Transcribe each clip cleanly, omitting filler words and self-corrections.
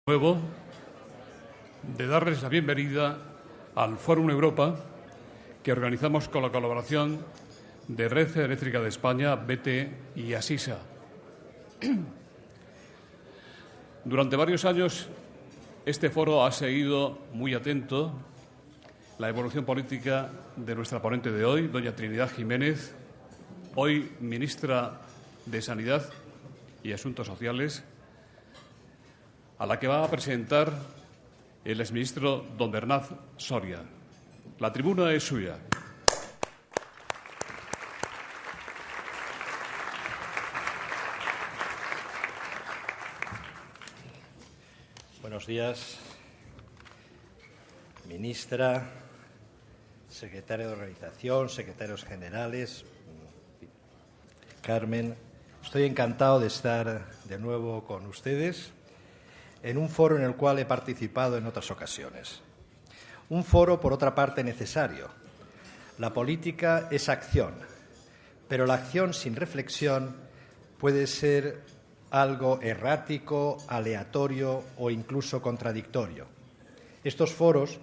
Nuevo de darles la bienvenida al Fórum Europa que organizamos con la colaboración de Red Eléctrica de España, BT y Asisa. Durante varios años este foro ha seguido muy atento la evolución política de nuestra ponente de hoy, doña Trinidad Jiménez, hoy ministra de Sanidad y Asuntos Sociales, a la que va a presentar el exministro don Bernat Soria. La tribuna es suya. Buenos días, ministra, secretario de Organización, secretarios generales, Carmen. Estoy encantado de estar de nuevo con ustedes en un foro en el cual he participado en otras ocasiones. Un foro, por otra parte, necesario. La política es acción, pero la acción sin reflexión puede ser algo errático, aleatorio o incluso contradictorio. Estos foros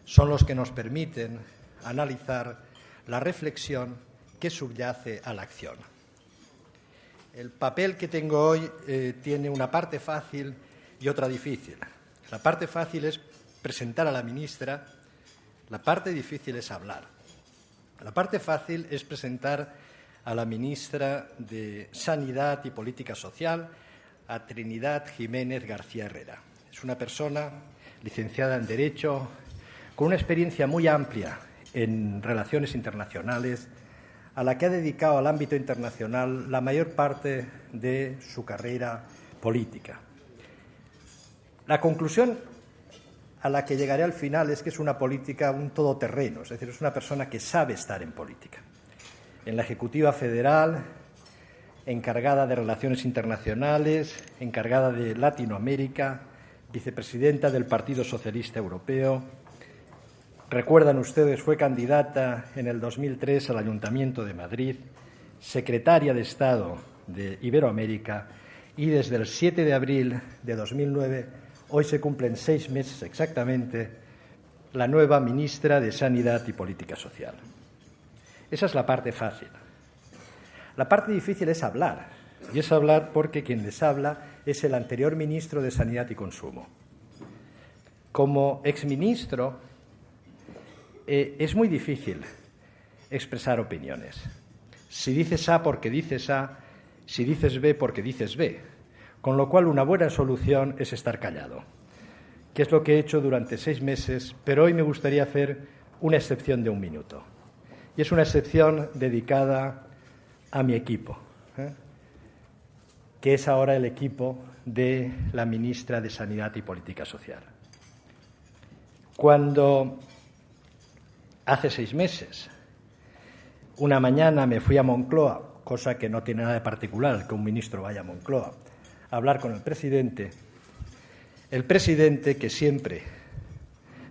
son los que nos permiten analizar la reflexión que subyace a la acción. El papel que tengo hoy tiene una parte fácil y otra difícil. La parte fácil es presentar a la ministra, la parte difícil es hablar. La parte fácil es presentar a la ministra de Sanidad y Política Social, a Trinidad Jiménez García Herrera. Es una persona licenciada en Derecho, con una experiencia muy amplia en relaciones internacionales, a la que ha dedicado al ámbito internacional la mayor parte de su carrera política. La conclusión a la que llegaré al final es que es una política, un todoterreno, es decir, es una persona que sabe estar en política. En la Ejecutiva Federal, encargada de Relaciones Internacionales, encargada de Latinoamérica, vicepresidenta del Partido Socialista Europeo. Recuerdan ustedes, fue candidata en el 2003 al Ayuntamiento de Madrid, secretaria de Estado de Iberoamérica y desde el 7 de abril de 2009, hoy se cumplen 6 meses exactamente, la nueva ministra de Sanidad y Política Social. Esa es la parte fácil. La parte difícil es hablar, y es hablar porque quien les habla es el anterior ministro de Sanidad y Consumo. Como exministro, es muy difícil expresar opiniones. Si dices A porque dices A, si dices B porque dices B, con lo cual una buena solución es estar callado, que es lo que he hecho durante 6 meses, pero hoy me gustaría hacer una excepción de 1 minuto. Y es una excepción dedicada a mi equipo, que es ahora el equipo de la ministra de Sanidad y Política Social. Cuando hace 6 meses, una mañana me fui a Moncloa, cosa que no tiene nada de particular que un ministro vaya a Moncloa, a hablar con el presidente que siempre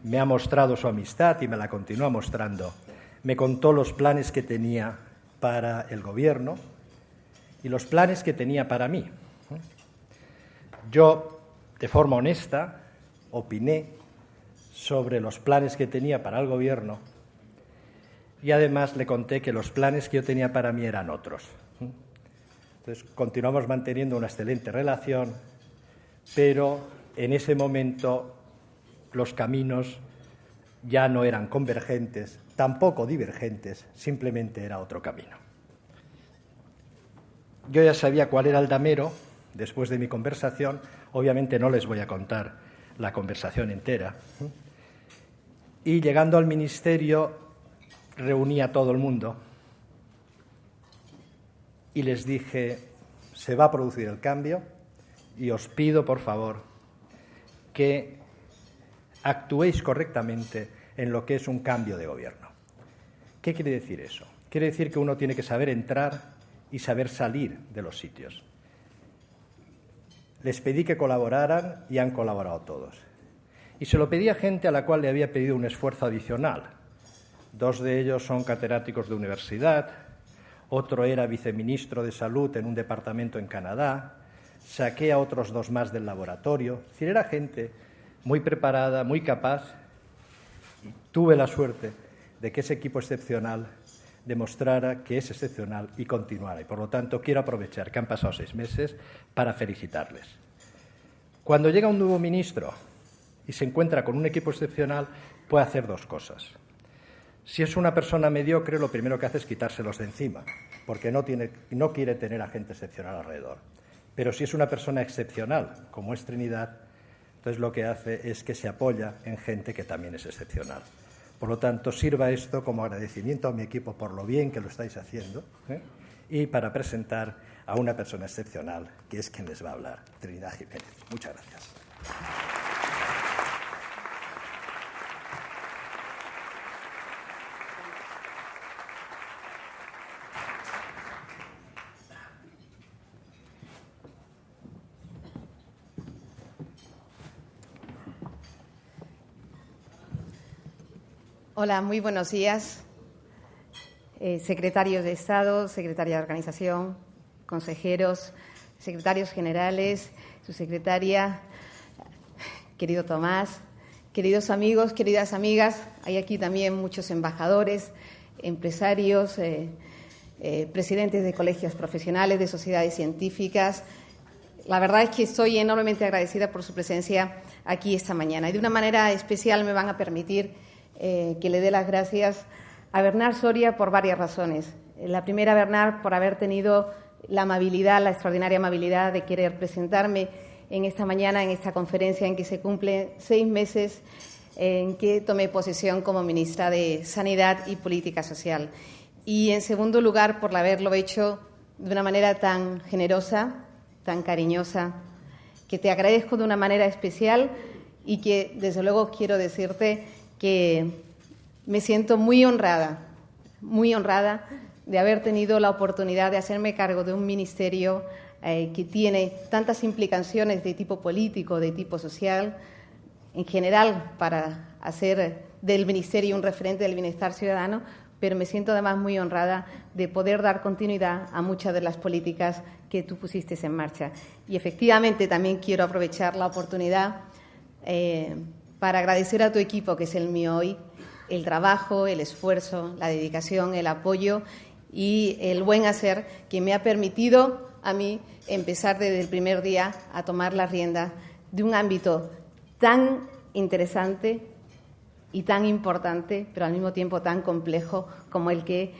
me ha mostrado su amistad y me la continúa mostrando, me contó los planes que tenía para el Gobierno y los planes que tenía para mí. Yo, de forma honesta, opiné sobre los planes que tenía para el Gobierno y además le conté que los planes que yo tenía para mí eran otros. Entonces, continuamos manteniendo una excelente relación, pero en ese momento los caminos ya no eran convergentes, tampoco divergentes, simplemente era otro camino. Yo ya sabía cuál era el damero después de mi conversación, obviamente no les voy a contar la conversación entera, y llegando al ministerio reuní a todo el mundo y les dije, se va a producir el cambio y os pido, por favor, que actuéis correctamente en lo que es un cambio de gobierno. ¿Qué quiere decir eso? Quiere decir que uno tiene que saber entrar y saber salir de los sitios. Les pedí que colaboraran y han colaborado todos. Y se lo pedí a gente a la cual le había pedido un esfuerzo adicional. 2 de ellos son catedráticos de universidad, otro era viceministro de Salud en un departamento en Canadá, saqué a otros 2 más del laboratorio. Es decir, era gente muy preparada, muy capaz. Y tuve la suerte de que ese equipo excepcional demostrara que es excepcional y continuara. Y, por lo tanto, quiero aprovechar que han pasado 6 meses para felicitarles. Cuando llega un nuevo ministro y se encuentra con un equipo excepcional, puede hacer 2 cosas. Si es una persona mediocre, lo primero que hace es quitárselos de encima, porque no quiere tener a gente excepcional alrededor. Pero si es una persona excepcional, como es Trinidad, entonces lo que hace es que se apoya en gente que también es excepcional. Por lo tanto, sirva esto como agradecimiento a mi equipo por lo bien que lo estáis haciendo, y para presentar a una persona excepcional, que es quien les va a hablar, Trinidad Jiménez. Muchas gracias. Hola, muy buenos días. Secretarios de Estado, secretaria de Organización, consejeros, secretarios generales, su secretaria, querido Tomás, queridos amigos, queridas amigas, hay aquí también muchos embajadores, empresarios, presidentes de colegios profesionales, de sociedades científicas. La verdad es que estoy enormemente agradecida por su presencia aquí esta mañana. Y de una manera especial me van a permitir que le dé las gracias a Bernard Soria por varias razones. La primera, Bernard, por haber tenido la amabilidad, la extraordinaria amabilidad de querer presentarme en esta mañana, en esta conferencia en que se cumplen 6 meses en que tomé posesión como ministra de Sanidad y Política Social. Y, en segundo lugar, por haberlo hecho de una manera tan generosa, tan cariñosa, que te agradezco de una manera especial y que, desde luego, quiero decirte que me siento muy honrada de haber tenido la oportunidad de hacerme cargo de un ministerio que tiene tantas implicaciones de tipo político, de tipo social, en general, para hacer del ministerio un referente del bienestar ciudadano, pero me siento además muy honrada de poder dar continuidad a muchas de las políticas que tú pusiste en marcha. Y efectivamente también quiero aprovechar la oportunidad para agradecer a tu equipo, que es el mío hoy, el trabajo, el esfuerzo, la dedicación, el apoyo y el buen hacer que me ha permitido a mí empezar desde el primer día a tomar la rienda de un ámbito tan interesante y tan importante, pero al mismo tiempo tan complejo como el que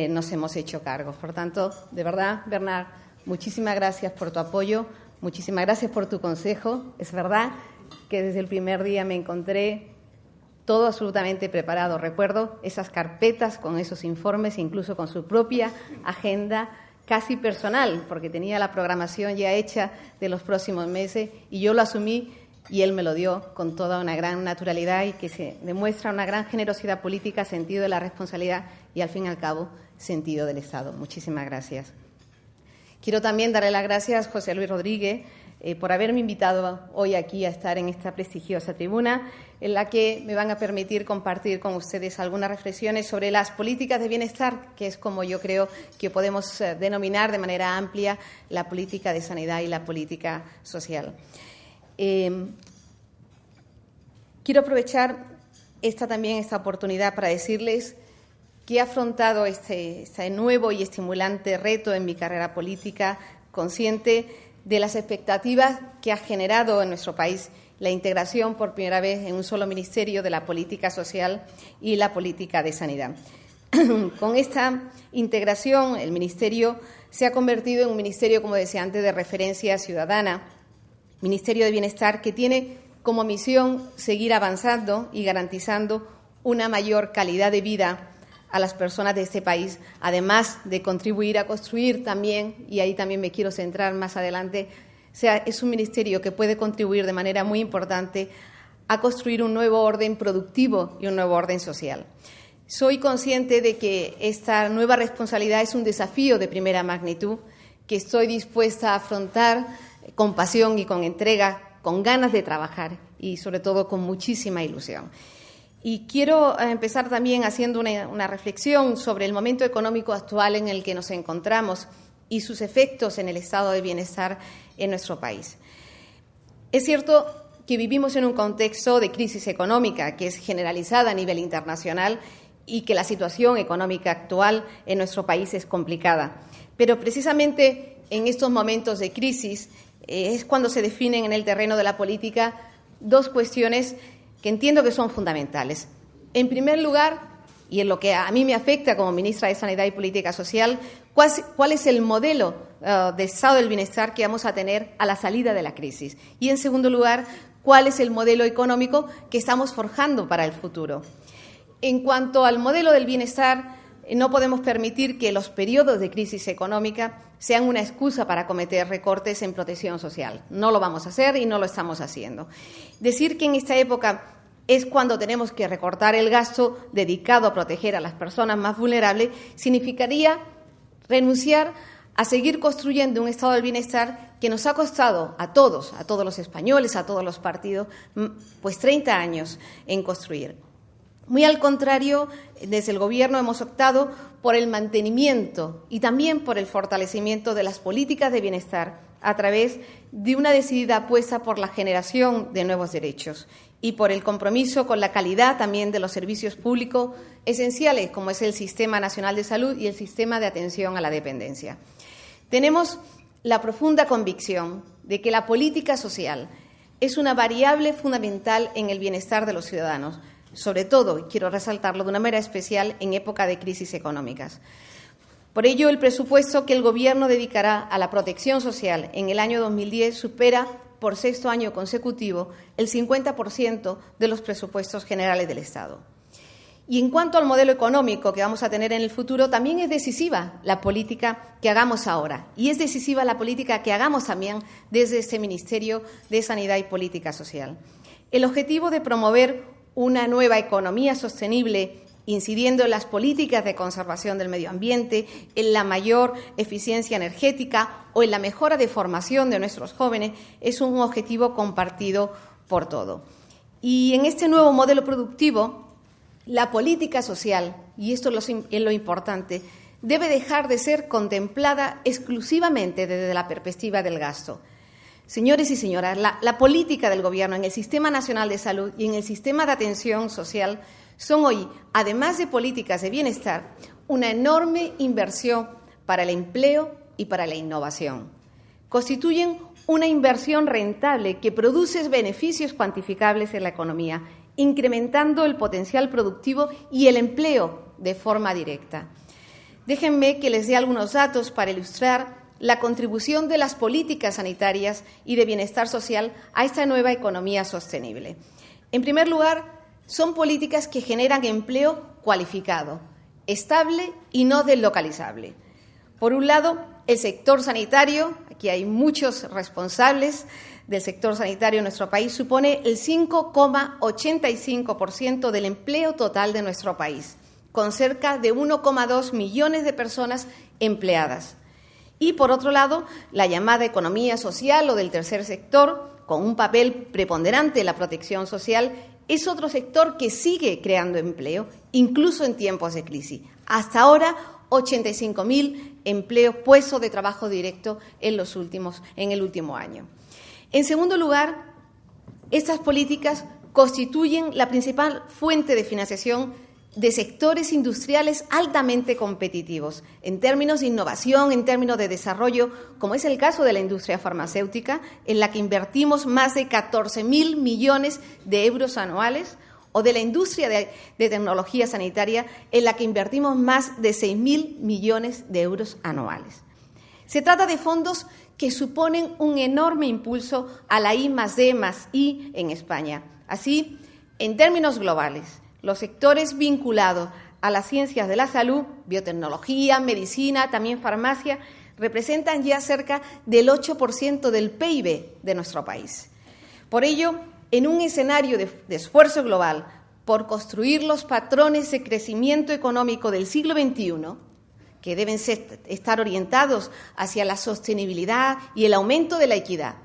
nos hemos hecho cargo. Por tanto, de verdad, Bernard, muchísimas gracias por tu apoyo, muchísimas gracias por tu consejo. Es verdad que desde el primer día me encontré todo absolutamente preparado. Recuerdo esas carpetas con esos informes, incluso con su propia agenda casi personal, porque tenía la programación ya hecha de los próximos meses y yo lo asumí y él me lo dio con toda una gran naturalidad y que se demuestra una gran generosidad política, sentido de la responsabilidad y, al fin y al cabo, sentido del Estado. Muchísimas gracias. Quiero también darle las gracias a José Luis Rodríguez por haberme invitado hoy aquí a estar en esta prestigiosa tribuna, en la que me van a permitir compartir con ustedes algunas reflexiones sobre las políticas de bienestar, que es como yo creo que podemos denominar de manera amplia la política de sanidad y la política social. Quiero aprovechar esta oportunidad para decirles que he afrontado este nuevo y estimulante reto en mi carrera política, consciente de las expectativas que ha generado en nuestro país la integración por primera vez en un solo ministerio de la política social y la política de sanidad. Con esta integración, el ministerio se ha convertido en un ministerio, como decía antes, de referencia ciudadana, Ministerio de Bienestar, que tiene como misión seguir avanzando y garantizando una mayor calidad de vida a las personas de este país, además de contribuir a construir también, y ahí también me quiero centrar más adelante, es un ministerio que puede contribuir de manera muy importante a construir un nuevo orden productivo y un nuevo orden social. Soy consciente de que esta nueva responsabilidad es un desafío de primera magnitud que estoy dispuesta a afrontar con pasión y con entrega, con ganas de trabajar y, sobre todo, con muchísima ilusión. Y quiero empezar también haciendo una reflexión sobre el momento económico actual en el que nos encontramos, y sus efectos en el estado de bienestar en nuestro país. Es cierto que vivimos en un contexto de crisis económica que es generalizada a nivel internacional y que la situación económica actual en nuestro país es complicada. Pero precisamente en estos momentos de crisis es cuando se definen en el terreno de la política dos cuestiones que entiendo que son fundamentales. En primer lugar, y en lo que a mí me afecta como ministra de Sanidad y Política Social, ¿cuál es el modelo de estado del bienestar que vamos a tener a la salida de la crisis? Y, en segundo lugar, ¿cuál es el modelo económico que estamos forjando para el futuro? En cuanto al modelo del bienestar, no podemos permitir que los periodos de crisis económica sean una excusa para cometer recortes en protección social. No lo vamos a hacer y no lo estamos haciendo. Decir que en esta época es cuando tenemos que recortar el gasto dedicado a proteger a las personas más vulnerables, significaría renunciar a seguir construyendo un estado del bienestar que nos ha costado a todos los españoles, a todos los partidos, pues 30 años en construir. Muy al contrario, desde el Gobierno hemos optado por el mantenimiento y también por el fortalecimiento de las políticas de bienestar a través de una decidida apuesta por la generación de nuevos derechos y por el compromiso con la calidad también de los servicios públicos esenciales, como es el Sistema Nacional de Salud y el Sistema de Atención a la Dependencia. Tenemos la profunda convicción de que la política social es una variable fundamental en el bienestar de los ciudadanos, sobre todo, y quiero resaltarlo de una manera especial, en época de crisis económicas. Por ello, el presupuesto que el Gobierno dedicará a la protección social en el año 2010 supera, por sexto año consecutivo, el 50% de los presupuestos generales del Estado. Y en cuanto al modelo económico que vamos a tener en el futuro, también es decisiva la política que hagamos ahora y es decisiva la política que hagamos también desde este Ministerio de Sanidad y Política Social. El objetivo de promover una nueva economía sostenible, incidiendo en las políticas de conservación del medio ambiente, en la mayor eficiencia energética o en la mejora de formación de nuestros jóvenes, es un objetivo compartido por todos. Y en este nuevo modelo productivo, la política social, y esto es lo importante, debe dejar de ser contemplada exclusivamente desde la perspectiva del gasto. Señores y señoras, la política del Gobierno en el Sistema Nacional de Salud y en el Sistema de Atención Social son hoy, además de políticas de bienestar, una enorme inversión para el empleo y para la innovación. Constituyen una inversión rentable que produce beneficios cuantificables en la economía, incrementando el potencial productivo y el empleo de forma directa. Déjenme que les dé algunos datos para ilustrar la contribución de las políticas sanitarias y de bienestar social a esta nueva economía sostenible. En primer lugar, son políticas que generan empleo cualificado, estable y no deslocalizable. Por un lado, el sector sanitario, aquí hay muchos responsables del sector sanitario en nuestro país, supone el 5,85% del empleo total de nuestro país, con cerca de 1,2 millones de personas empleadas. Y, por otro lado, la llamada economía social o del tercer sector, con un papel preponderante en la protección social, es otro sector que sigue creando empleo, incluso en tiempos de crisis. Hasta ahora, 85.000 empleos, puestos de trabajo directo en el último año. En segundo lugar, estas políticas constituyen la principal fuente de financiación de sectores industriales altamente competitivos en términos de innovación, en términos de desarrollo, como es el caso de la industria farmacéutica, en la que invertimos más de 14.000 millones de euros anuales, o de la industria de tecnología sanitaria, en la que invertimos más de 6.000 millones de euros anuales. Se trata de fondos que suponen un enorme impulso a la I+D+I en España. Así, en términos globales, los sectores vinculados a las ciencias de la salud, biotecnología, medicina, también farmacia, representan ya cerca del 8% del PIB de nuestro país. Por ello, en un escenario de esfuerzo global por construir los patrones de crecimiento económico del siglo XXI, que deben estar orientados hacia la sostenibilidad y el aumento de la equidad,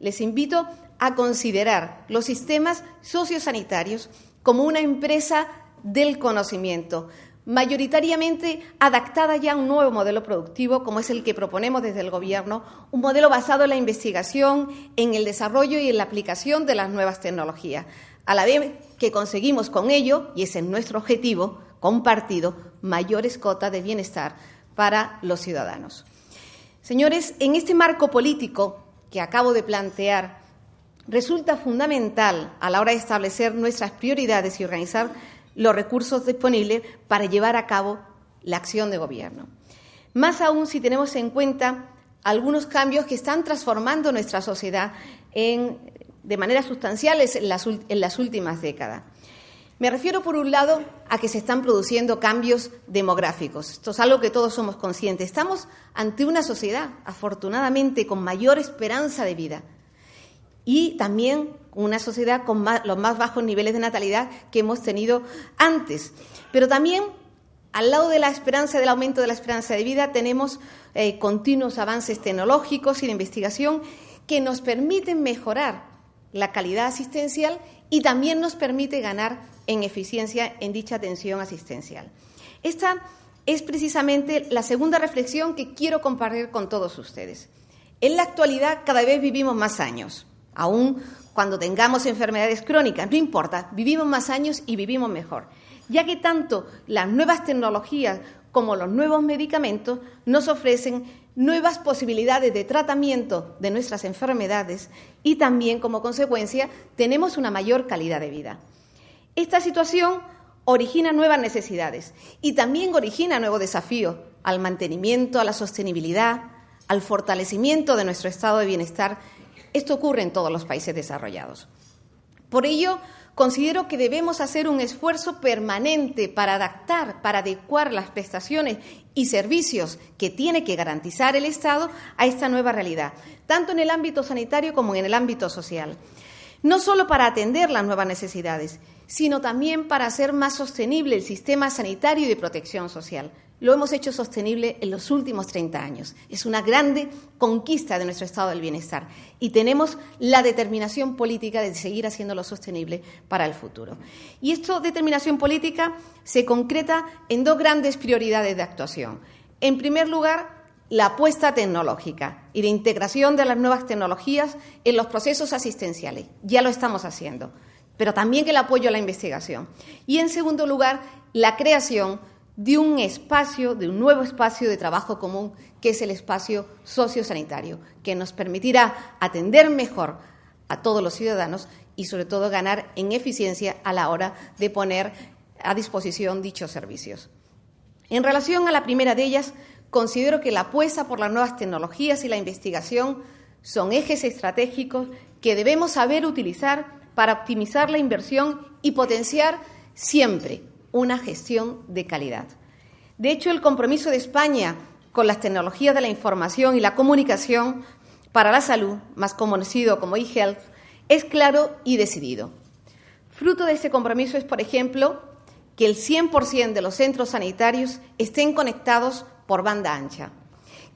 les invito a considerar los sistemas sociosanitarios como una empresa del conocimiento, mayoritariamente adaptada ya a un nuevo modelo productivo, como es el que proponemos desde el Gobierno, un modelo basado en la investigación, en el desarrollo y en la aplicación de las nuevas tecnologías, a la vez que conseguimos con ello, y ese es nuestro objetivo compartido, mayores cotas de bienestar para los ciudadanos. Señores, en este marco político que acabo de plantear, resulta fundamental a la hora de establecer nuestras prioridades y organizar los recursos disponibles para llevar a cabo la acción de Gobierno. Más aún si tenemos en cuenta algunos cambios que están transformando nuestra sociedad de manera sustanciales en las últimas décadas. Me refiero, por un lado, a que se están produciendo cambios demográficos. Esto es algo que todos somos conscientes. Estamos ante una sociedad, afortunadamente, con mayor esperanza de vida y también una sociedad con los más bajos niveles de natalidad que hemos tenido antes. Pero también, al lado de la esperanza, del aumento de la esperanza de vida, tenemos continuos avances tecnológicos y de investigación que nos permiten mejorar la calidad asistencial y también nos permite ganar en eficiencia en dicha atención asistencial. Esta es precisamente la segunda reflexión que quiero compartir con todos ustedes. En la actualidad cada vez vivimos más años, aún cuando tengamos enfermedades crónicas, no importa, vivimos más años y vivimos mejor, ya que tanto las nuevas tecnologías como los nuevos medicamentos nos ofrecen nuevas posibilidades de tratamiento de nuestras enfermedades y también, como consecuencia, tenemos una mayor calidad de vida. Esta situación origina nuevas necesidades y también origina nuevos desafíos al mantenimiento, a la sostenibilidad, al fortalecimiento de nuestro estado de bienestar. Esto ocurre en todos los países desarrollados. Por ello, considero que debemos hacer un esfuerzo permanente para adaptar, para adecuar las prestaciones y servicios que tiene que garantizar el Estado a esta nueva realidad, tanto en el ámbito sanitario como en el ámbito social. No solo para atender las nuevas necesidades, sino también para hacer más sostenible el sistema sanitario y de protección social. Lo hemos hecho sostenible en los últimos 30 años. Es una grande conquista de nuestro estado del bienestar y tenemos la determinación política de seguir haciéndolo sostenible para el futuro. Y esta determinación política se concreta en dos grandes prioridades de actuación. En primer lugar, la apuesta tecnológica y de integración de las nuevas tecnologías en los procesos asistenciales. Ya lo estamos haciendo, pero también el apoyo a la investigación. Y, en segundo lugar, la creación de un nuevo espacio de trabajo común, que es el espacio sociosanitario, que nos permitirá atender mejor a todos los ciudadanos y, sobre todo, ganar en eficiencia a la hora de poner a disposición dichos servicios. En relación a la primera de ellas, considero que la apuesta por las nuevas tecnologías y la investigación son ejes estratégicos que debemos saber utilizar para optimizar la inversión y potenciar siempre una gestión de calidad. De hecho, el compromiso de España con las tecnologías de la información y la comunicación para la salud, más conocido como eHealth, es claro y decidido. Fruto de ese compromiso es, por ejemplo, que el 100% de los centros sanitarios estén conectados por banda ancha,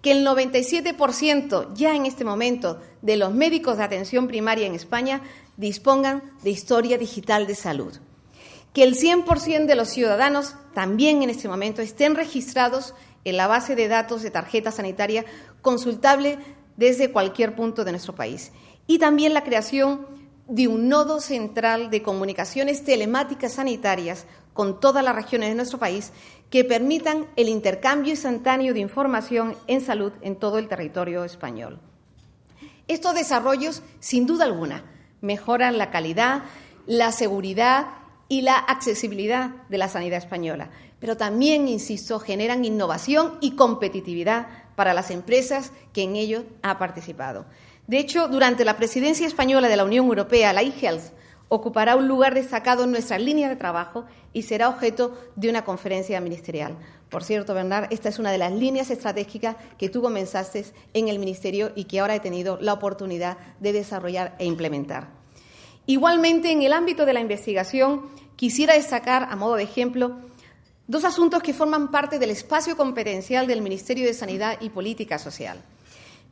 que el 97% ya en este momento de los médicos de atención primaria en España dispongan de historia digital de salud, que el 100% de los ciudadanos también en este momento estén registrados en la base de datos de tarjeta sanitaria consultable desde cualquier punto de nuestro país, y también la creación de un nodo central de comunicaciones telemáticas sanitarias con todas las regiones de nuestro país que permitan el intercambio instantáneo de información en salud en todo el territorio español. Estos desarrollos, sin duda alguna, mejoran la calidad, la seguridad y la accesibilidad de la sanidad española, pero también, insisto, generan innovación y competitividad para las empresas que en ello han participado. De hecho, durante la presidencia española de la Unión Europea, la eHealth ocupará un lugar destacado en nuestras líneas de trabajo y será objeto de una conferencia ministerial. Por cierto, Bernard, esta es una de las líneas estratégicas que tú comenzaste en el Ministerio y que ahora he tenido la oportunidad de desarrollar e implementar. Igualmente, en el ámbito de la investigación, quisiera destacar, a modo de ejemplo, dos asuntos que forman parte del espacio competencial del Ministerio de Sanidad y Política Social.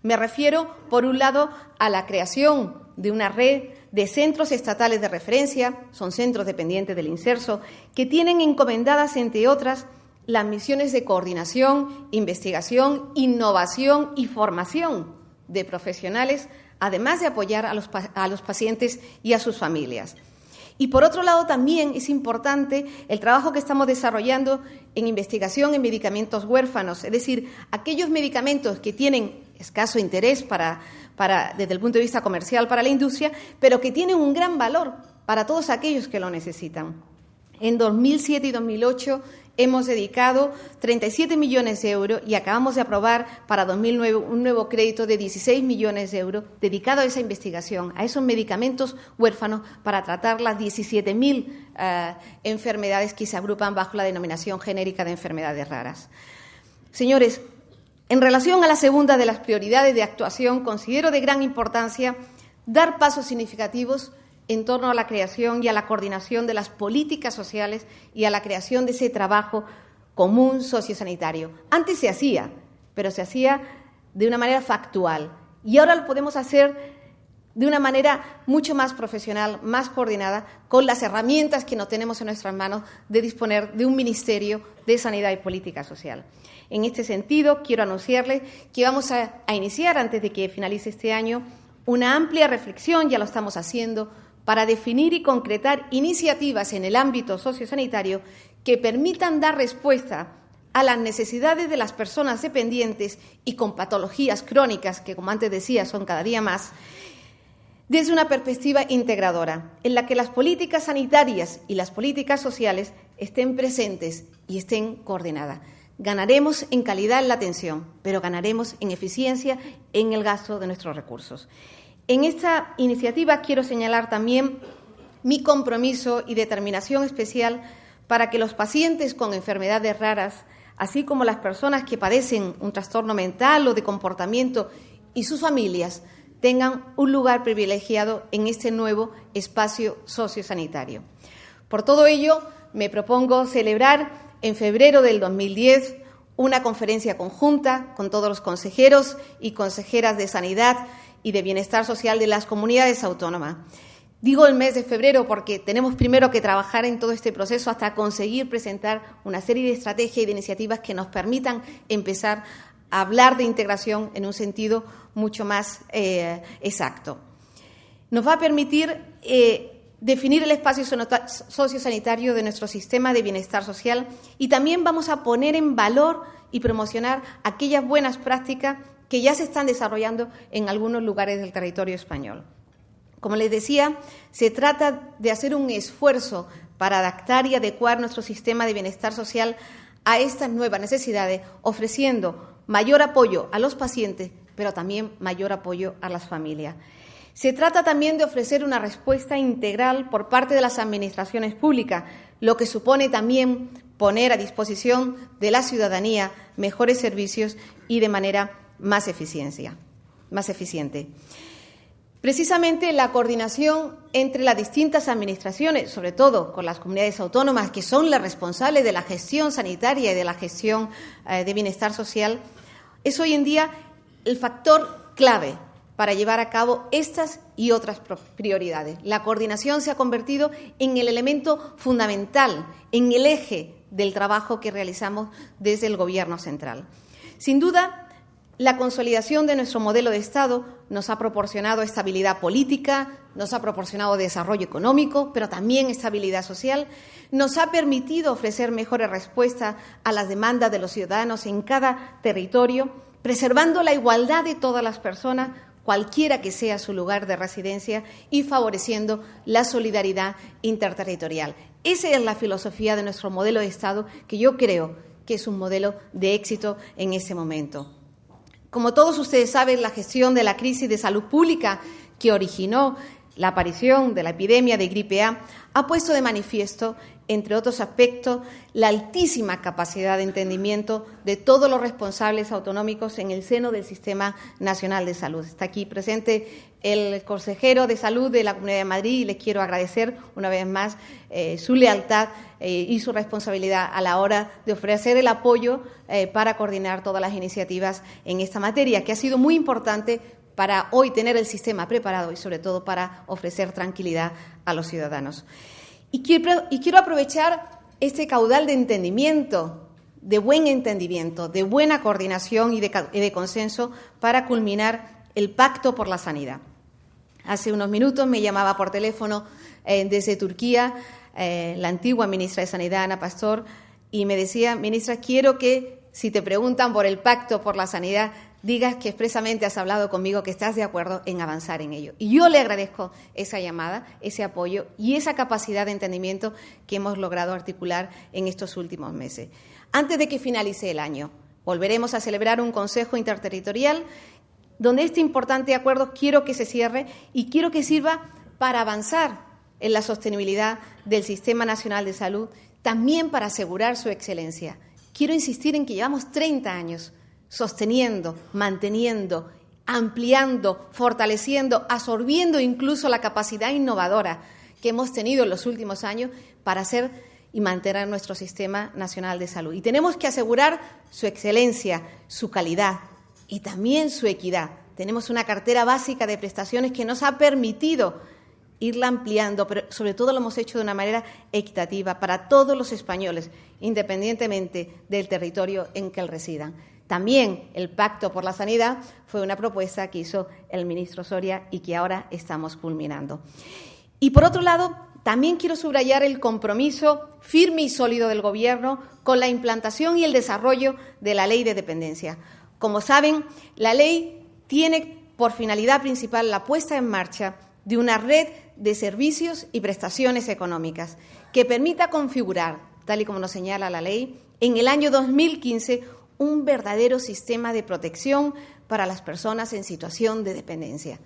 Me refiero, por un lado, a la creación de una red de centros estatales de referencia, son centros dependientes del INSERSO, que tienen encomendadas, entre otras, las misiones de coordinación, investigación, innovación y formación de profesionales, además de apoyar a los pacientes y a sus familias. Y, por otro lado, también es importante el trabajo que estamos desarrollando en investigación en medicamentos huérfanos, es decir, aquellos medicamentos que tienen escaso interés desde el punto de vista comercial para la industria, pero que tienen un gran valor para todos aquellos que lo necesitan. En 2007 y 2008 hemos dedicado 37 millones de euros y acabamos de aprobar para 2009 un nuevo crédito de 16 millones de euros dedicado a esa investigación, a esos medicamentos huérfanos para tratar las 17.000 enfermedades que se agrupan bajo la denominación genérica de enfermedades raras. Señores, en relación a la segunda de las prioridades de actuación, considero de gran importancia dar pasos significativos en torno a la creación y a la coordinación de las políticas sociales y a la creación de ese trabajo común sociosanitario. Antes se hacía, pero se hacía de una manera factual y ahora lo podemos hacer de una manera mucho más profesional, más coordinada, con las herramientas que no tenemos en nuestras manos de disponer de un Ministerio de Sanidad y Política Social. En este sentido, quiero anunciarles que vamos a iniciar, antes de que finalice este año, una amplia reflexión, ya lo estamos haciendo, para definir y concretar iniciativas en el ámbito sociosanitario que permitan dar respuesta a las necesidades de las personas dependientes y con patologías crónicas, que, como antes decía, son cada día más, desde una perspectiva integradora, en la que las políticas sanitarias y las políticas sociales estén presentes y estén coordinadas. Ganaremos en calidad en la atención, pero ganaremos en eficiencia en el gasto de nuestros recursos. En esta iniciativa quiero señalar también mi compromiso y determinación especial para que los pacientes con enfermedades raras, así como las personas que padecen un trastorno mental o de comportamiento y sus familias, tengan un lugar privilegiado en este nuevo espacio sociosanitario. Por todo ello, me propongo celebrar en febrero del 2010 una conferencia conjunta con todos los consejeros y consejeras de Sanidad y de Bienestar Social de las comunidades autónomas. Digo el mes de febrero porque tenemos primero que trabajar en todo este proceso hasta conseguir presentar una serie de estrategias y de iniciativas que nos permitan empezar a hablar de integración en un sentido mucho más exacto. Nos va a permitir definir el espacio sociosanitario de nuestro sistema de bienestar social y también vamos a poner en valor y promocionar aquellas buenas prácticas que ya se están desarrollando en algunos lugares del territorio español. Como les decía, se trata de hacer un esfuerzo para adaptar y adecuar nuestro sistema de bienestar social a estas nuevas necesidades, ofreciendo mayor apoyo a los pacientes, pero también mayor apoyo a las familias. Se trata también de ofrecer una respuesta integral por parte de las administraciones públicas, lo que supone también poner a disposición de la ciudadanía mejores servicios y de manera más eficiente. Precisamente la coordinación entre las distintas administraciones, sobre todo con las comunidades autónomas, que son las responsables de la gestión sanitaria y de la gestión de bienestar social, es hoy en día el factor clave para llevar a cabo estas y otras prioridades. La coordinación se ha convertido en el elemento fundamental, en el eje del trabajo que realizamos desde el Gobierno central. Sin duda, la consolidación de nuestro modelo de Estado nos ha proporcionado estabilidad política, nos ha proporcionado desarrollo económico, pero también estabilidad social, nos ha permitido ofrecer mejores respuestas a las demandas de los ciudadanos en cada territorio, preservando la igualdad de todas las personas, cualquiera que sea su lugar de residencia, y favoreciendo la solidaridad interterritorial. Esa es la filosofía de nuestro modelo de Estado, que yo creo que es un modelo de éxito en este momento. Como todos ustedes saben, la gestión de la crisis de salud pública que originó la aparición de la epidemia de gripe A ha puesto de manifiesto, entre otros aspectos, la altísima capacidad de entendimiento de todos los responsables autonómicos en el seno del Sistema Nacional de Salud. Está aquí presente el consejero de Salud de la Comunidad de Madrid y les quiero agradecer una vez más su lealtad y su responsabilidad a la hora de ofrecer el apoyo para coordinar todas las iniciativas en esta materia, que ha sido muy importante para hoy tener el sistema preparado y, sobre todo, para ofrecer tranquilidad a los ciudadanos. Y quiero aprovechar este caudal de entendimiento de buen entendimiento, de buena coordinación y de consenso para culminar el Pacto por la Sanidad. Hace unos minutos me llamaba por teléfono desde Turquía la antigua ministra de Sanidad, Ana Pastor, y me decía: ministra, quiero que, si te preguntan por el Pacto por la Sanidad, digas que expresamente has hablado conmigo, que estás de acuerdo en avanzar en ello. Y yo le agradezco esa llamada, ese apoyo y esa capacidad de entendimiento que hemos logrado articular en estos últimos meses. Antes de que finalice el año, volveremos a celebrar un Consejo Interterritorial donde este importante acuerdo quiero que se cierre y quiero que sirva para avanzar en la sostenibilidad del Sistema Nacional de Salud, también para asegurar su excelencia. Quiero insistir en que llevamos 30 años sosteniendo, manteniendo, ampliando, fortaleciendo, absorbiendo incluso la capacidad innovadora que hemos tenido en los últimos años para hacer y mantener nuestro Sistema Nacional de Salud. Y tenemos que asegurar su excelencia, su calidad y también su equidad. Tenemos una cartera básica de prestaciones que nos ha permitido irla ampliando, pero sobre todo lo hemos hecho de una manera equitativa para todos los españoles, independientemente del territorio en que residan. También el Pacto por la Sanidad fue una propuesta que hizo el ministro Soria y que ahora estamos culminando. Y por otro lado, también quiero subrayar el compromiso firme y sólido del Gobierno con la implantación y el desarrollo de la Ley de Dependencia. Como saben, la ley tiene por finalidad principal la puesta en marcha de una red de servicios y prestaciones económicas que permita configurar, tal y como nos señala la ley, en el año 2015 un verdadero sistema de protección para las personas en situación de dependencia.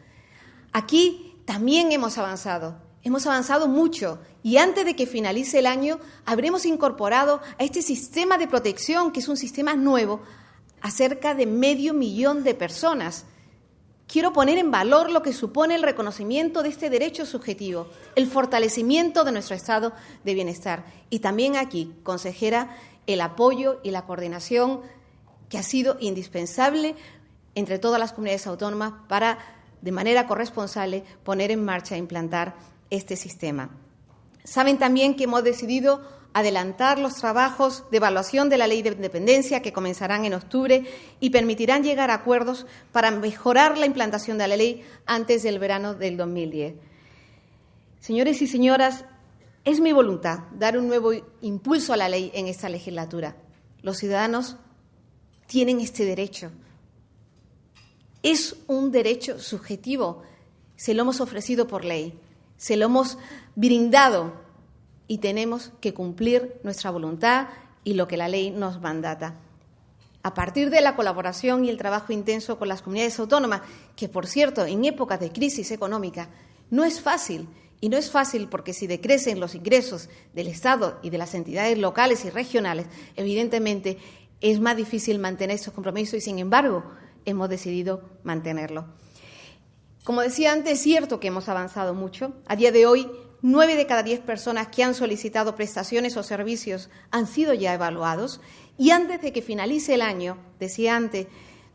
Aquí también hemos avanzado mucho y antes de que finalice el año habremos incorporado a este sistema de protección, que es un sistema nuevo, a cerca de 500.000 de personas. Quiero poner en valor lo que supone el reconocimiento de este derecho subjetivo, el fortalecimiento de nuestro estado de bienestar. Y también aquí, consejera, el apoyo y la coordinación que ha sido indispensable entre todas las comunidades autónomas para, de manera corresponsable, poner en marcha e implantar este sistema. Saben también que hemos decidido adelantar los trabajos de evaluación de la Ley de Dependencia, que comenzarán en octubre y permitirán llegar a acuerdos para mejorar la implantación de la ley antes del verano del 2010. Señores y señoras, es mi voluntad dar un nuevo impulso a la ley en esta legislatura. Los ciudadanos tienen este derecho. Es un derecho subjetivo. Se lo hemos ofrecido por ley, se lo hemos brindado y tenemos que cumplir nuestra voluntad y lo que la ley nos mandata. A partir de la colaboración y el trabajo intenso con las comunidades autónomas, que, por cierto, en épocas de crisis económica no es fácil, y no es fácil porque si decrecen los ingresos del Estado y de las entidades locales y regionales, evidentemente es más difícil mantener esos compromisos y, sin embargo, hemos decidido mantenerlo. Como decía antes, es cierto que hemos avanzado mucho. A día de hoy, 9 de cada 10 personas que han solicitado prestaciones o servicios han sido ya evaluados y antes de que finalice el año, decía antes,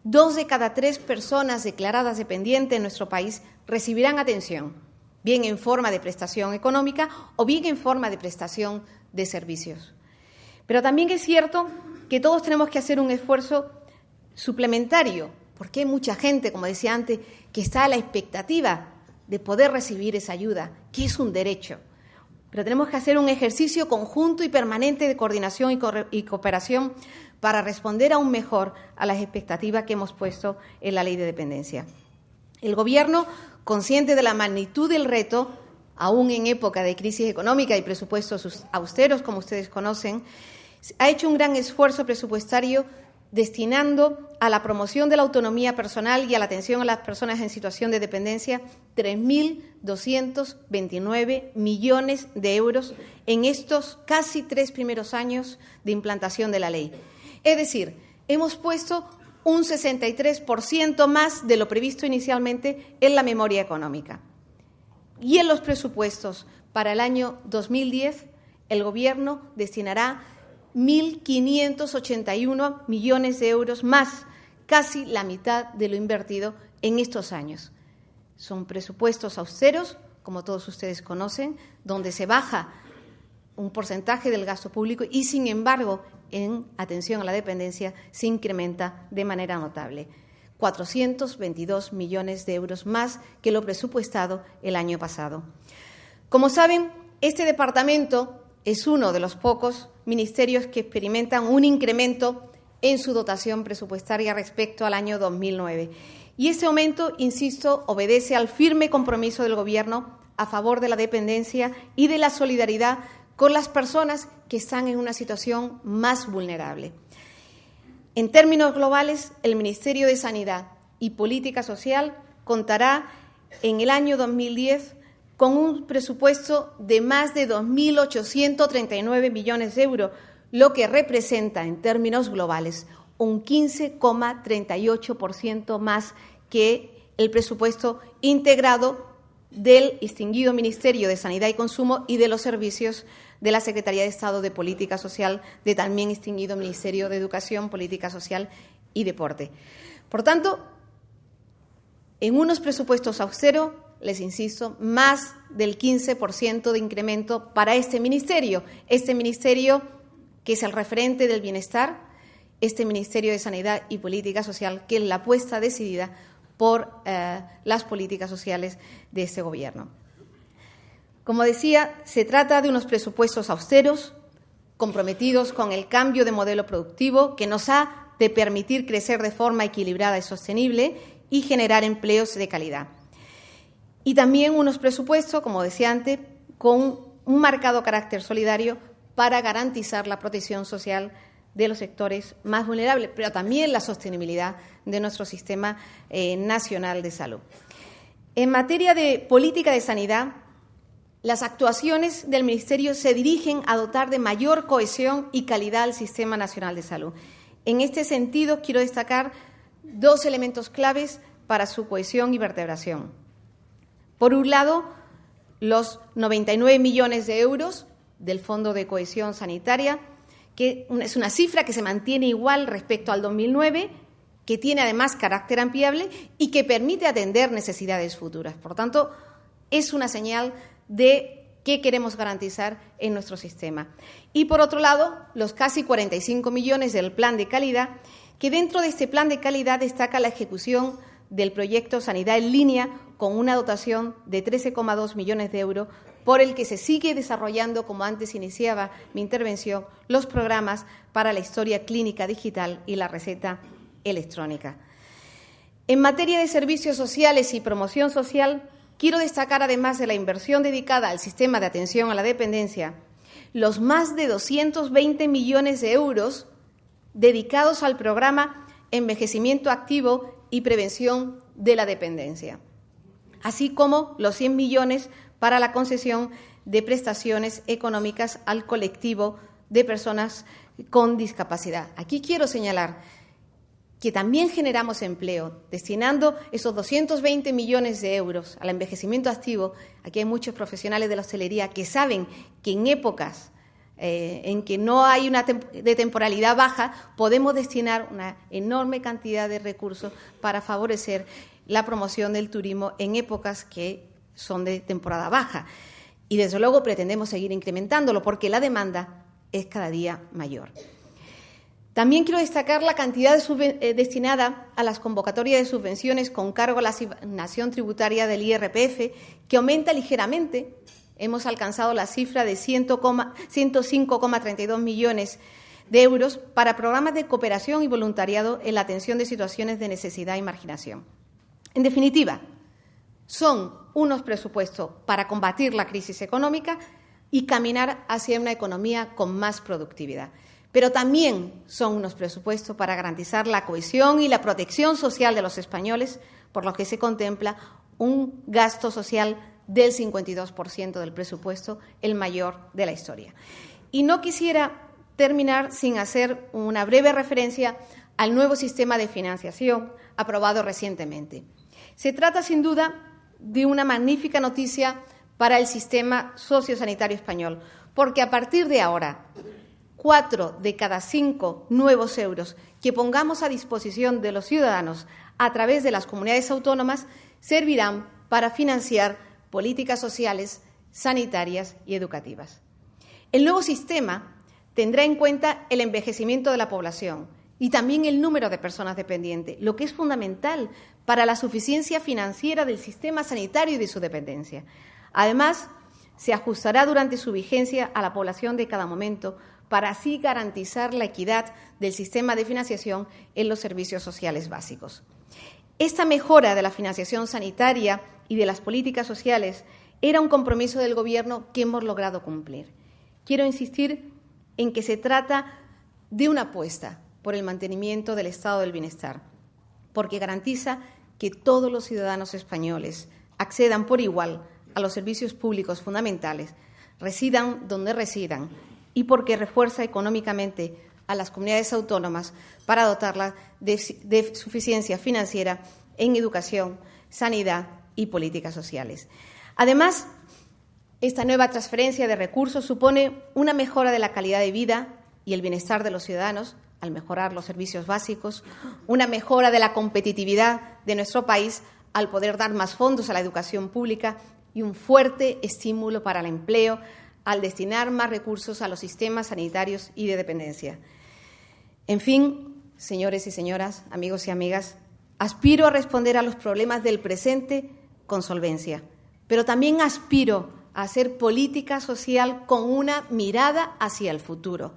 2 de cada 3 personas declaradas dependientes en nuestro país recibirán atención, bien en forma de prestación económica o bien en forma de prestación de servicios. Pero también es cierto que todos tenemos que hacer un esfuerzo suplementario, porque hay mucha gente, como decía antes, que está a la expectativa de poder recibir esa ayuda, que es un derecho. Pero tenemos que hacer un ejercicio conjunto y permanente de coordinación y cooperación para responder aún mejor a las expectativas que hemos puesto en la Ley de Dependencia. El Gobierno, consciente de la magnitud del reto, aún en época de crisis económica y presupuestos austeros, como ustedes conocen, ha hecho un gran esfuerzo presupuestario destinando a la promoción de la autonomía personal y a la atención a las personas en situación de dependencia 3.229 millones de euros en estos casi 3 primeros años de implantación de la ley. Es decir, hemos puesto un 63% más de lo previsto inicialmente en la memoria económica. Y en los presupuestos para el año 2010, el Gobierno destinará 1.581 millones de euros más, casi la mitad de lo invertido en estos años. Son presupuestos austeros, como todos ustedes conocen, donde se baja un porcentaje del gasto público y, sin embargo, en atención a la dependencia se incrementa de manera notable. 422 millones de euros más que lo presupuestado el año pasado. Como saben, este departamento es uno de los pocos ministerios que experimentan un incremento en su dotación presupuestaria respecto al año 2009. Y ese aumento, insisto, obedece al firme compromiso del Gobierno a favor de la dependencia y de la solidaridad con las personas que están en una situación más vulnerable. En términos globales, el Ministerio de Sanidad y Política Social contará en el año 2010 con un presupuesto de más de 2.839 millones de euros, lo que representa en términos globales un 15,38% más que el presupuesto integrado del extinguido Ministerio de Sanidad y Consumo y de los servicios de la Secretaría de Estado de Política Social, de también extinguido Ministerio de Educación, Política Social y Deporte. Por tanto, en unos presupuestos austeros, les insisto, más del 15% de incremento para este ministerio que es el referente del bienestar, este Ministerio de Sanidad y Política Social, que es la apuesta decidida por las políticas sociales de este Gobierno. Como decía, se trata de unos presupuestos austeros, comprometidos con el cambio de modelo productivo que nos ha de permitir crecer de forma equilibrada y sostenible y generar empleos de calidad. Y también unos presupuestos, como decía antes, con un marcado carácter solidario para garantizar la protección social de los sectores más vulnerables, pero también la sostenibilidad de nuestro sistema nacional de salud. En materia de política de sanidad, las actuaciones del Ministerio se dirigen a dotar de mayor cohesión y calidad al Sistema Nacional de Salud. En este sentido, quiero destacar dos elementos claves para su cohesión y vertebración. Por un lado, los 99 millones de euros del Fondo de Cohesión Sanitaria, que es una cifra que se mantiene igual respecto al 2009, que tiene además carácter ampliable y que permite atender necesidades futuras. Por tanto, es una señal de qué queremos garantizar en nuestro sistema. Y, por otro lado, los casi 45 millones del Plan de Calidad, que dentro de este Plan de Calidad destaca la ejecución del proyecto Sanidad en Línea con una dotación de 13,2 millones de euros, por el que se sigue desarrollando, como antes iniciaba mi intervención, los programas para la historia clínica digital y la receta electrónica. En materia de servicios sociales y promoción social, quiero destacar, además de la inversión dedicada al sistema de atención a la dependencia, los más de 220 millones de euros dedicados al programa Envejecimiento Activo y Prevención de la Dependencia, así como los 100 millones para la concesión de prestaciones económicas al colectivo de personas con discapacidad. Aquí quiero señalar que también generamos empleo, destinando esos 220 millones de euros al envejecimiento activo. Aquí hay muchos profesionales de la hostelería que saben que en épocas en que no hay una de temporalidad baja, podemos destinar una enorme cantidad de recursos para favorecer la promoción del turismo en épocas que son de temporada baja. Y, desde luego, pretendemos seguir incrementándolo porque la demanda es cada día mayor. También quiero destacar la cantidad destinada a las convocatorias de subvenciones con cargo a la asignación tributaria del IRPF, que aumenta ligeramente. Hemos alcanzado la cifra de 105,32 millones de euros para programas de cooperación y voluntariado en la atención de situaciones de necesidad y marginación. En definitiva, son unos presupuestos para combatir la crisis económica y caminar hacia una economía con más productividad. Pero también son unos presupuestos para garantizar la cohesión y la protección social de los españoles, por lo que se contempla un gasto social del 52% del presupuesto, el mayor de la historia. Y no quisiera terminar sin hacer una breve referencia al nuevo sistema de financiación aprobado recientemente. Se trata, sin duda, de una magnífica noticia para el sistema sociosanitario español, porque a partir de ahora, 4 de cada 5 nuevos euros que pongamos a disposición de los ciudadanos a través de las comunidades autónomas servirán para financiar políticas sociales, sanitarias y educativas. El nuevo sistema tendrá en cuenta el envejecimiento de la población y también el número de personas dependientes, lo que es fundamental para la suficiencia financiera del sistema sanitario y de su dependencia. Además, se ajustará durante su vigencia a la población de cada momento para así garantizar la equidad del sistema de financiación en los servicios sociales básicos. Esta mejora de la financiación sanitaria y de las políticas sociales era un compromiso del Gobierno que hemos logrado cumplir. Quiero insistir en que se trata de una apuesta por el mantenimiento del estado del bienestar, porque garantiza que todos los ciudadanos españoles accedan por igual a los servicios públicos fundamentales, residan donde residan, y porque refuerza económicamente a las comunidades autónomas para dotarlas de suficiencia financiera en educación, sanidad y políticas sociales. Además, esta nueva transferencia de recursos supone una mejora de la calidad de vida y el bienestar de los ciudadanos al mejorar los servicios básicos, una mejora de la competitividad de nuestro país al poder dar más fondos a la educación pública y un fuerte estímulo para el empleo al destinar más recursos a los sistemas sanitarios y de dependencia. En fin, señores y señoras, amigos y amigas, aspiro a responder a los problemas del presente con solvencia, pero también aspiro a hacer política social con una mirada hacia el futuro,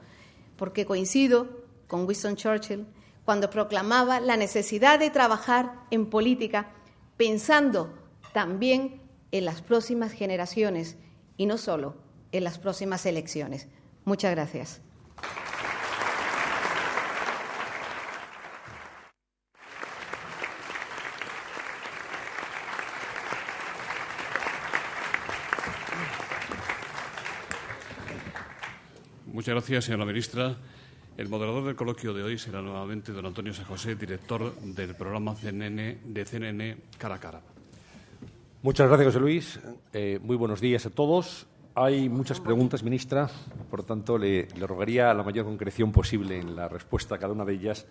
porque coincido con Winston Churchill cuando proclamaba la necesidad de trabajar en política pensando también en las próximas generaciones y no solo en las próximas elecciones. Muchas gracias. Muchas gracias, señora ministra. El moderador del coloquio de hoy será nuevamente don Antonio San José, director del programa de CNN Cara a Cara. Muchas gracias, José Luis. Muy buenos días a todos. Hay muchas preguntas, ministra, por lo tanto, le rogaría la mayor concreción posible en la respuesta a cada una de ellas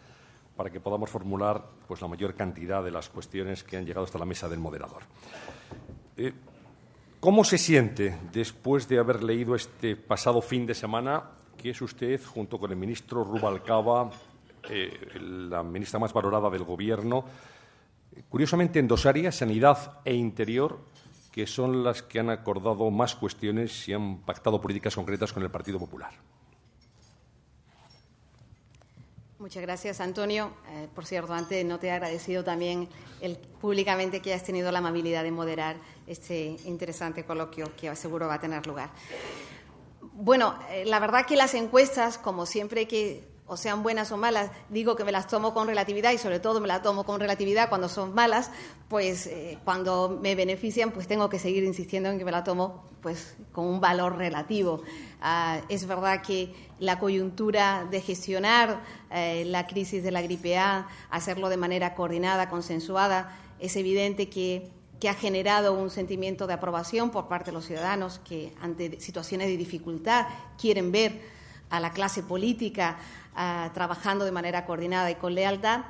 para que podamos formular pues, la mayor cantidad de las cuestiones que han llegado hasta la mesa del moderador. ¿Cómo se siente después de haber leído este pasado fin de semana que es usted, junto con el ministro Rubalcaba, la ministra más valorada del Gobierno, curiosamente en dos áreas, sanidad e interior, que son las que han acordado más cuestiones y han pactado políticas concretas con el Partido Popular? Muchas gracias, Antonio. Por cierto, antes no te he agradecido también públicamente que hayas tenido la amabilidad de moderar este interesante coloquio que seguro va a tener lugar. Bueno, la verdad que las encuestas, como siempre que o sean buenas o malas, digo que me las tomo con relatividad y sobre todo me las tomo con relatividad cuando son malas, pues cuando me benefician pues tengo que seguir insistiendo en que me la tomo pues con un valor relativo. Es verdad que la coyuntura de gestionar la crisis de la gripe A, hacerlo de manera coordinada, consensuada, es evidente que ha generado un sentimiento de aprobación por parte de los ciudadanos que ante situaciones de dificultad quieren ver a la clase política trabajando de manera coordinada y con lealtad,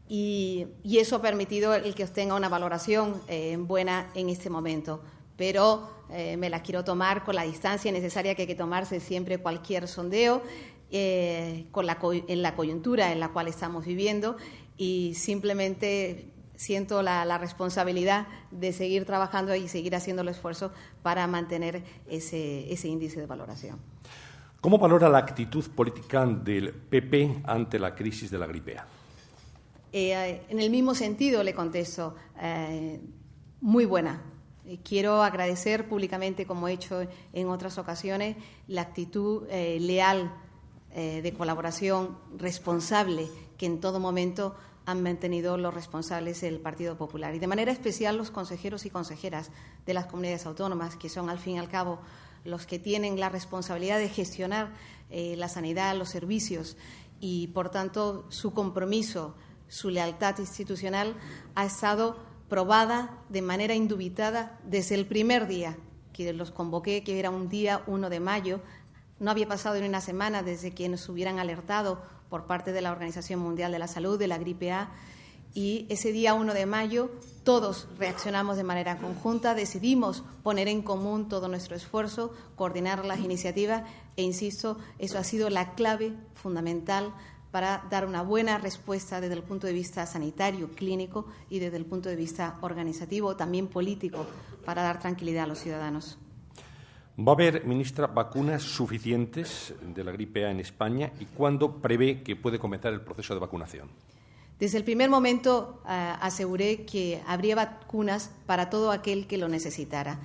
y eso ha permitido el que obtenga una valoración buena en este momento. Pero me la quiero tomar con la distancia necesaria que hay que tomarse siempre cualquier sondeo, en la coyuntura en la cual estamos viviendo, y simplemente siento la responsabilidad de seguir trabajando y seguir haciendo el esfuerzo para mantener ese índice de valoración. ¿Cómo valora la actitud política del PP ante la crisis de la gripe A? En el mismo sentido le contesto, muy buena. Quiero agradecer públicamente, como he hecho en otras ocasiones, la actitud leal de colaboración responsable que en todo momento han mantenido los responsables del Partido Popular y de manera especial los consejeros y consejeras de las comunidades autónomas, que son al fin y al cabo los que tienen la responsabilidad de gestionar la sanidad, los servicios, y por tanto su compromiso, su lealtad institucional ha estado probada de manera indubitada desde el primer día que los convoqué, que era un día 1 de mayo. No había pasado ni una semana desde que nos hubieran alertado por parte de la Organización Mundial de la Salud de la gripe A, y ese día 1 de mayo todos reaccionamos de manera conjunta, decidimos poner en común todo nuestro esfuerzo, coordinar las iniciativas e, insisto, eso ha sido la clave fundamental para dar una buena respuesta desde el punto de vista sanitario, clínico y desde el punto de vista organizativo, también político, para dar tranquilidad a los ciudadanos. ¿Va a haber, ministra, vacunas suficientes de la gripe A en España y cuándo prevé que puede comenzar el proceso de vacunación? Desde el primer momento aseguré que habría vacunas para todo aquel que lo necesitara.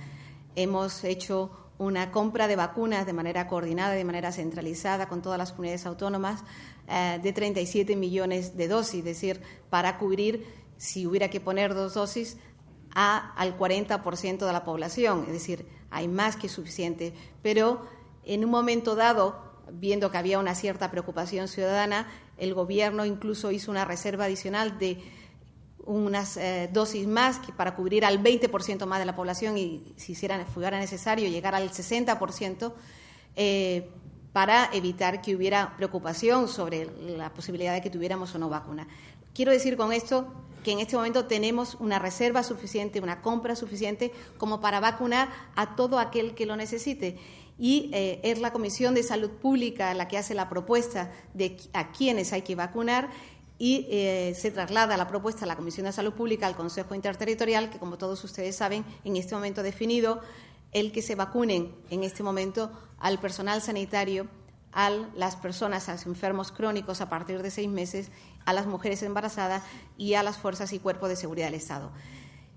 Hemos hecho una compra de vacunas de manera coordinada, de manera centralizada con todas las comunidades autónomas de 37 millones de dosis, es decir, para cubrir, si hubiera que poner 2 dosis, al 40% de la población, es decir, hay más que suficiente. Pero en un momento dado, viendo que había una cierta preocupación ciudadana, el Gobierno incluso hizo una reserva adicional de unas dosis más para cubrir al 20% más de la población y, si fuera necesario, llegar al 60%, para evitar que hubiera preocupación sobre la posibilidad de que tuviéramos o no vacuna. Quiero decir con esto que en este momento tenemos una reserva suficiente, una compra suficiente como para vacunar a todo aquel que lo necesite. Y es la Comisión de Salud Pública la que hace la propuesta de a quiénes hay que vacunar y se traslada la propuesta a la Comisión de Salud Pública al Consejo Interterritorial, que, como todos ustedes saben, en este momento ha definido el que se vacunen en este momento al personal sanitario, a las personas, a los enfermos crónicos a partir de 6 meses, a las mujeres embarazadas y a las fuerzas y cuerpos de seguridad del Estado.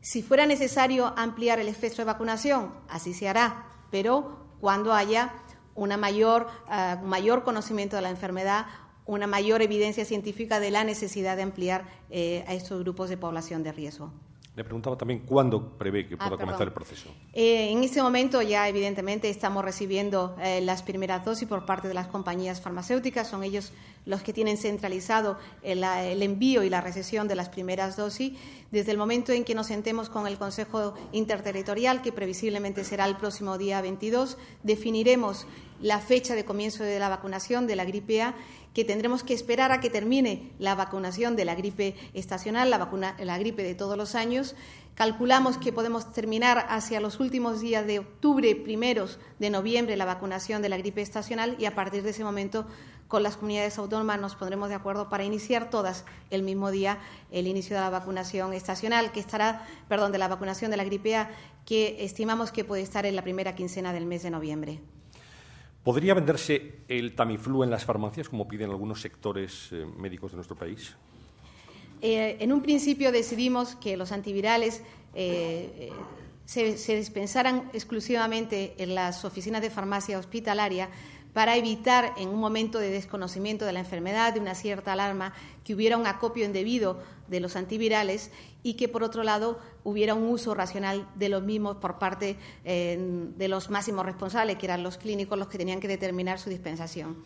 Si fuera necesario ampliar el espectro de vacunación, así se hará, pero cuando haya un mayor conocimiento de la enfermedad, una mayor evidencia científica de la necesidad de ampliar a estos grupos de población de riesgo. Le preguntaba también cuándo prevé que pueda comenzar el proceso. En este momento ya evidentemente estamos recibiendo las primeras dosis por parte de las compañías farmacéuticas. Son ellos los que tienen centralizado el envío y la recepción de las primeras dosis. Desde el momento en que nos sentemos con el Consejo Interterritorial, que previsiblemente será el próximo día 22, definiremos la fecha de comienzo de la vacunación de la gripe A, que tendremos que esperar a que termine la vacunación de la gripe estacional, la gripe de todos los años. Calculamos que podemos terminar hacia los últimos días de octubre, primeros de noviembre, la vacunación de la gripe estacional, y a partir de ese momento con las comunidades autónomas nos pondremos de acuerdo para iniciar todas el mismo día el inicio de la vacunación estacional, de la vacunación de la gripe A, que estimamos que puede estar en la primera quincena del mes de noviembre. ¿Podría venderse el Tamiflu en las farmacias, como piden algunos sectores médicos de nuestro país? En un principio decidimos que los antivirales se dispensaran exclusivamente en las oficinas de farmacia hospitalaria para evitar, en un momento de desconocimiento de la enfermedad, de una cierta alarma, que hubiera un acopio indebido de los antivirales y que, por otro lado, hubiera un uso racional de los mismos por parte de los máximos responsables, que eran los clínicos los que tenían que determinar su dispensación.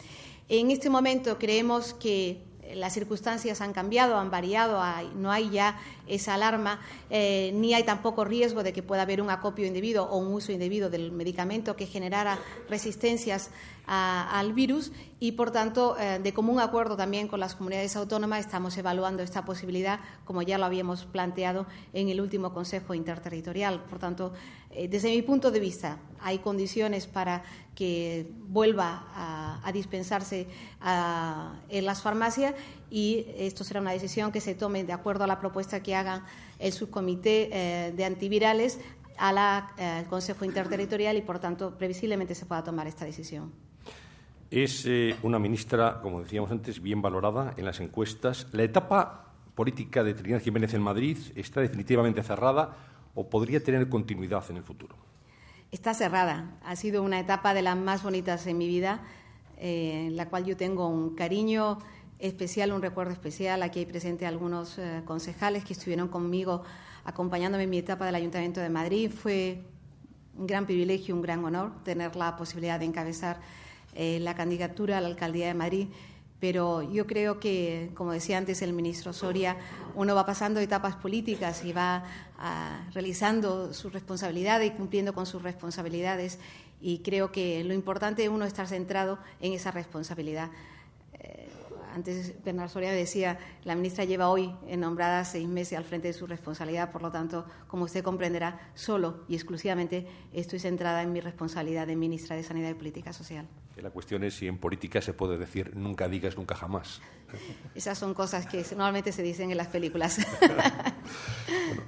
En este momento creemos que las circunstancias han cambiado, han variado, no hay ya esa alarma, ni hay tampoco riesgo de que pueda haber un acopio indebido o un uso indebido del medicamento que generara resistencias al virus y, por tanto, de común acuerdo también con las comunidades autónomas, estamos evaluando esta posibilidad, como ya lo habíamos planteado en el último Consejo Interterritorial. Por tanto, desde mi punto de vista, hay condiciones para que vuelva a dispensarse en las farmacias y esto será una decisión que se tome de acuerdo a la propuesta que haga el subcomité de antivirales al Consejo Interterritorial y, por tanto, previsiblemente se pueda tomar esta decisión. Es una ministra, como decíamos antes, bien valorada en las encuestas. ¿La etapa política de Trinidad Jiménez en Madrid está definitivamente cerrada o podría tener continuidad en el futuro? Está cerrada. Ha sido una etapa de las más bonitas en mi vida, en la cual yo tengo un cariño especial, un recuerdo especial. Aquí hay presente algunos concejales que estuvieron conmigo acompañándome en mi etapa del Ayuntamiento de Madrid. Fue un gran privilegio, un gran honor tener la posibilidad de encabezar la candidatura a la Alcaldía de Madrid. Pero yo creo que, como decía antes el ministro Soria, uno va pasando etapas políticas y va realizando sus responsabilidades y cumpliendo con sus responsabilidades. Y creo que lo importante es uno estar centrado en esa responsabilidad. Antes Bernard Soria decía, la ministra lleva hoy nombrada 6 meses al frente de su responsabilidad, por lo tanto, como usted comprenderá, solo y exclusivamente estoy centrada en mi responsabilidad de ministra de Sanidad y Política Social. La cuestión es si en política se puede decir nunca digas nunca jamás. Esas son cosas que normalmente se dicen en las películas. Bueno,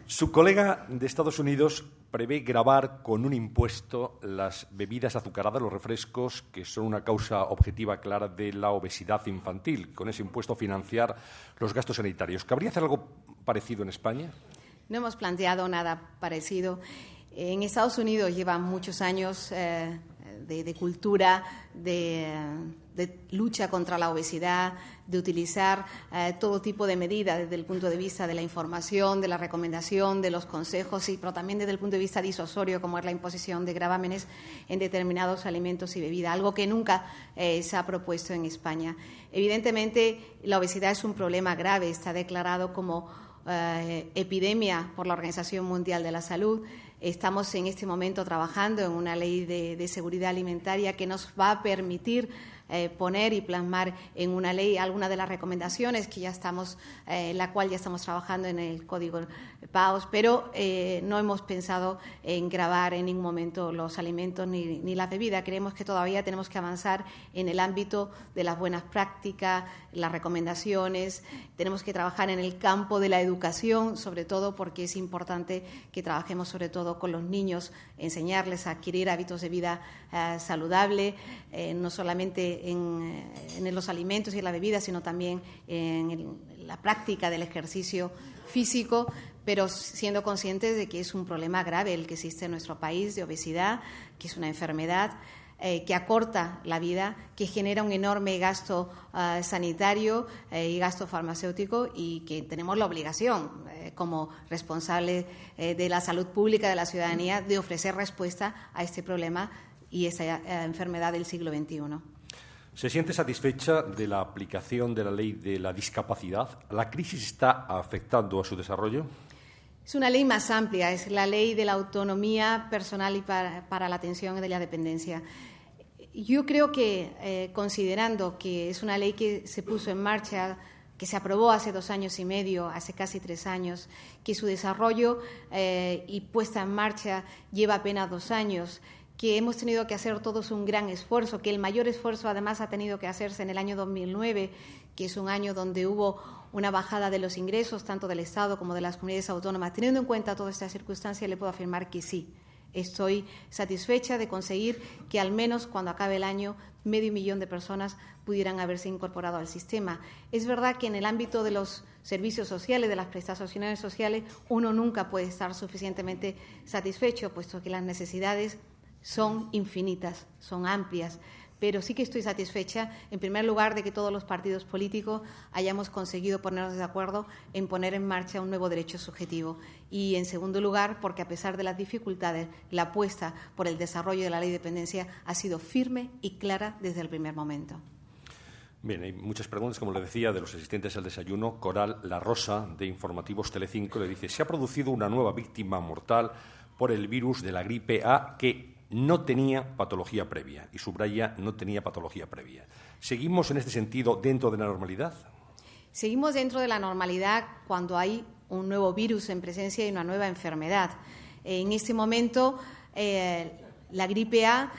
su colega de Estados Unidos prevé gravar con un impuesto las bebidas azucaradas, los refrescos, que son una causa objetiva clara de la obesidad infantil. Con ese impuesto financiar los gastos sanitarios. ¿Cabría hacer algo parecido en España? No hemos planteado nada parecido. En Estados Unidos llevan muchos años de cultura, de lucha contra la obesidad, de utilizar todo tipo de medidas desde el punto de vista de la información, de la recomendación, de los consejos, pero también desde el punto de vista disuasorio, como es la imposición de gravámenes en determinados alimentos y bebidas, algo que nunca se ha propuesto en España. Evidentemente, la obesidad es un problema grave, está declarado como epidemia por la Organización Mundial de la Salud. Estamos en este momento trabajando en una ley de seguridad alimentaria que nos va a permitir poner y plasmar en una ley algunas de las recomendaciones que ya estamos, la cual ya estamos trabajando en el Código PAOS, pero no hemos pensado en gravar en ningún momento los alimentos ni la bebida. Creemos que todavía tenemos que avanzar en el ámbito de las buenas prácticas, las recomendaciones. Tenemos que trabajar en el campo de la educación, sobre todo porque es importante que trabajemos sobre todo con los niños, enseñarles a adquirir hábitos de vida saludable, no solamente en los alimentos y en la bebida, sino también en la práctica del ejercicio físico, pero siendo conscientes de que es un problema grave el que existe en nuestro país de obesidad, que es una enfermedad que acorta la vida, que genera un enorme gasto sanitario y gasto farmacéutico, y que tenemos la obligación, como responsables de la salud pública de la ciudadanía, de ofrecer respuesta a este problema y esta enfermedad del siglo XXI. ¿Se siente satisfecha de la aplicación de la ley de la discapacidad? ¿La crisis está afectando a su desarrollo? Es una ley más amplia, es la ley de la autonomía personal y para la atención de la dependencia. Yo creo que, considerando que es una ley que se puso en marcha, que se aprobó hace 2 años y medio, hace casi 3 años, que su desarrollo y puesta en marcha lleva apenas 2 años, que hemos tenido que hacer todos un gran esfuerzo, que el mayor esfuerzo además ha tenido que hacerse en el año 2009, que es un año donde hubo una bajada de los ingresos, tanto del Estado como de las comunidades autónomas. Teniendo en cuenta toda esta circunstancia, le puedo afirmar que sí, estoy satisfecha de conseguir que al menos cuando acabe el año 500.000 de personas pudieran haberse incorporado al sistema. Es verdad que en el ámbito de los servicios sociales, de las prestaciones sociales, uno nunca puede estar suficientemente satisfecho, puesto que las necesidades son infinitas, son amplias, pero sí que estoy satisfecha, en primer lugar, de que todos los partidos políticos hayamos conseguido ponernos de acuerdo en poner en marcha un nuevo derecho subjetivo, y, en segundo lugar, porque a pesar de las dificultades, la apuesta por el desarrollo de la ley de dependencia ha sido firme y clara desde el primer momento. Bien, hay muchas preguntas, como le decía, de los asistentes al desayuno. Coral La Rosa, de Informativos Telecinco, le dice: se ha producido una nueva víctima mortal por el virus de la gripe A que no tenía patología previa, y subraya, no tenía patología previa. ¿Seguimos en este sentido dentro de la normalidad? Seguimos dentro de la normalidad cuando hay un nuevo virus en presencia y una nueva enfermedad. En este momento, la gripe A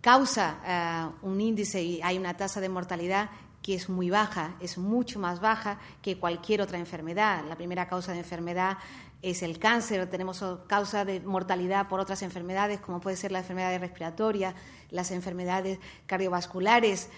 causa un índice y hay una tasa de mortalidad que es muy baja, es mucho más baja que cualquier otra enfermedad. La primera causa de enfermedad es el cáncer, tenemos causa de mortalidad por otras enfermedades, como puede ser la enfermedad respiratoria, las enfermedades cardiovasculares,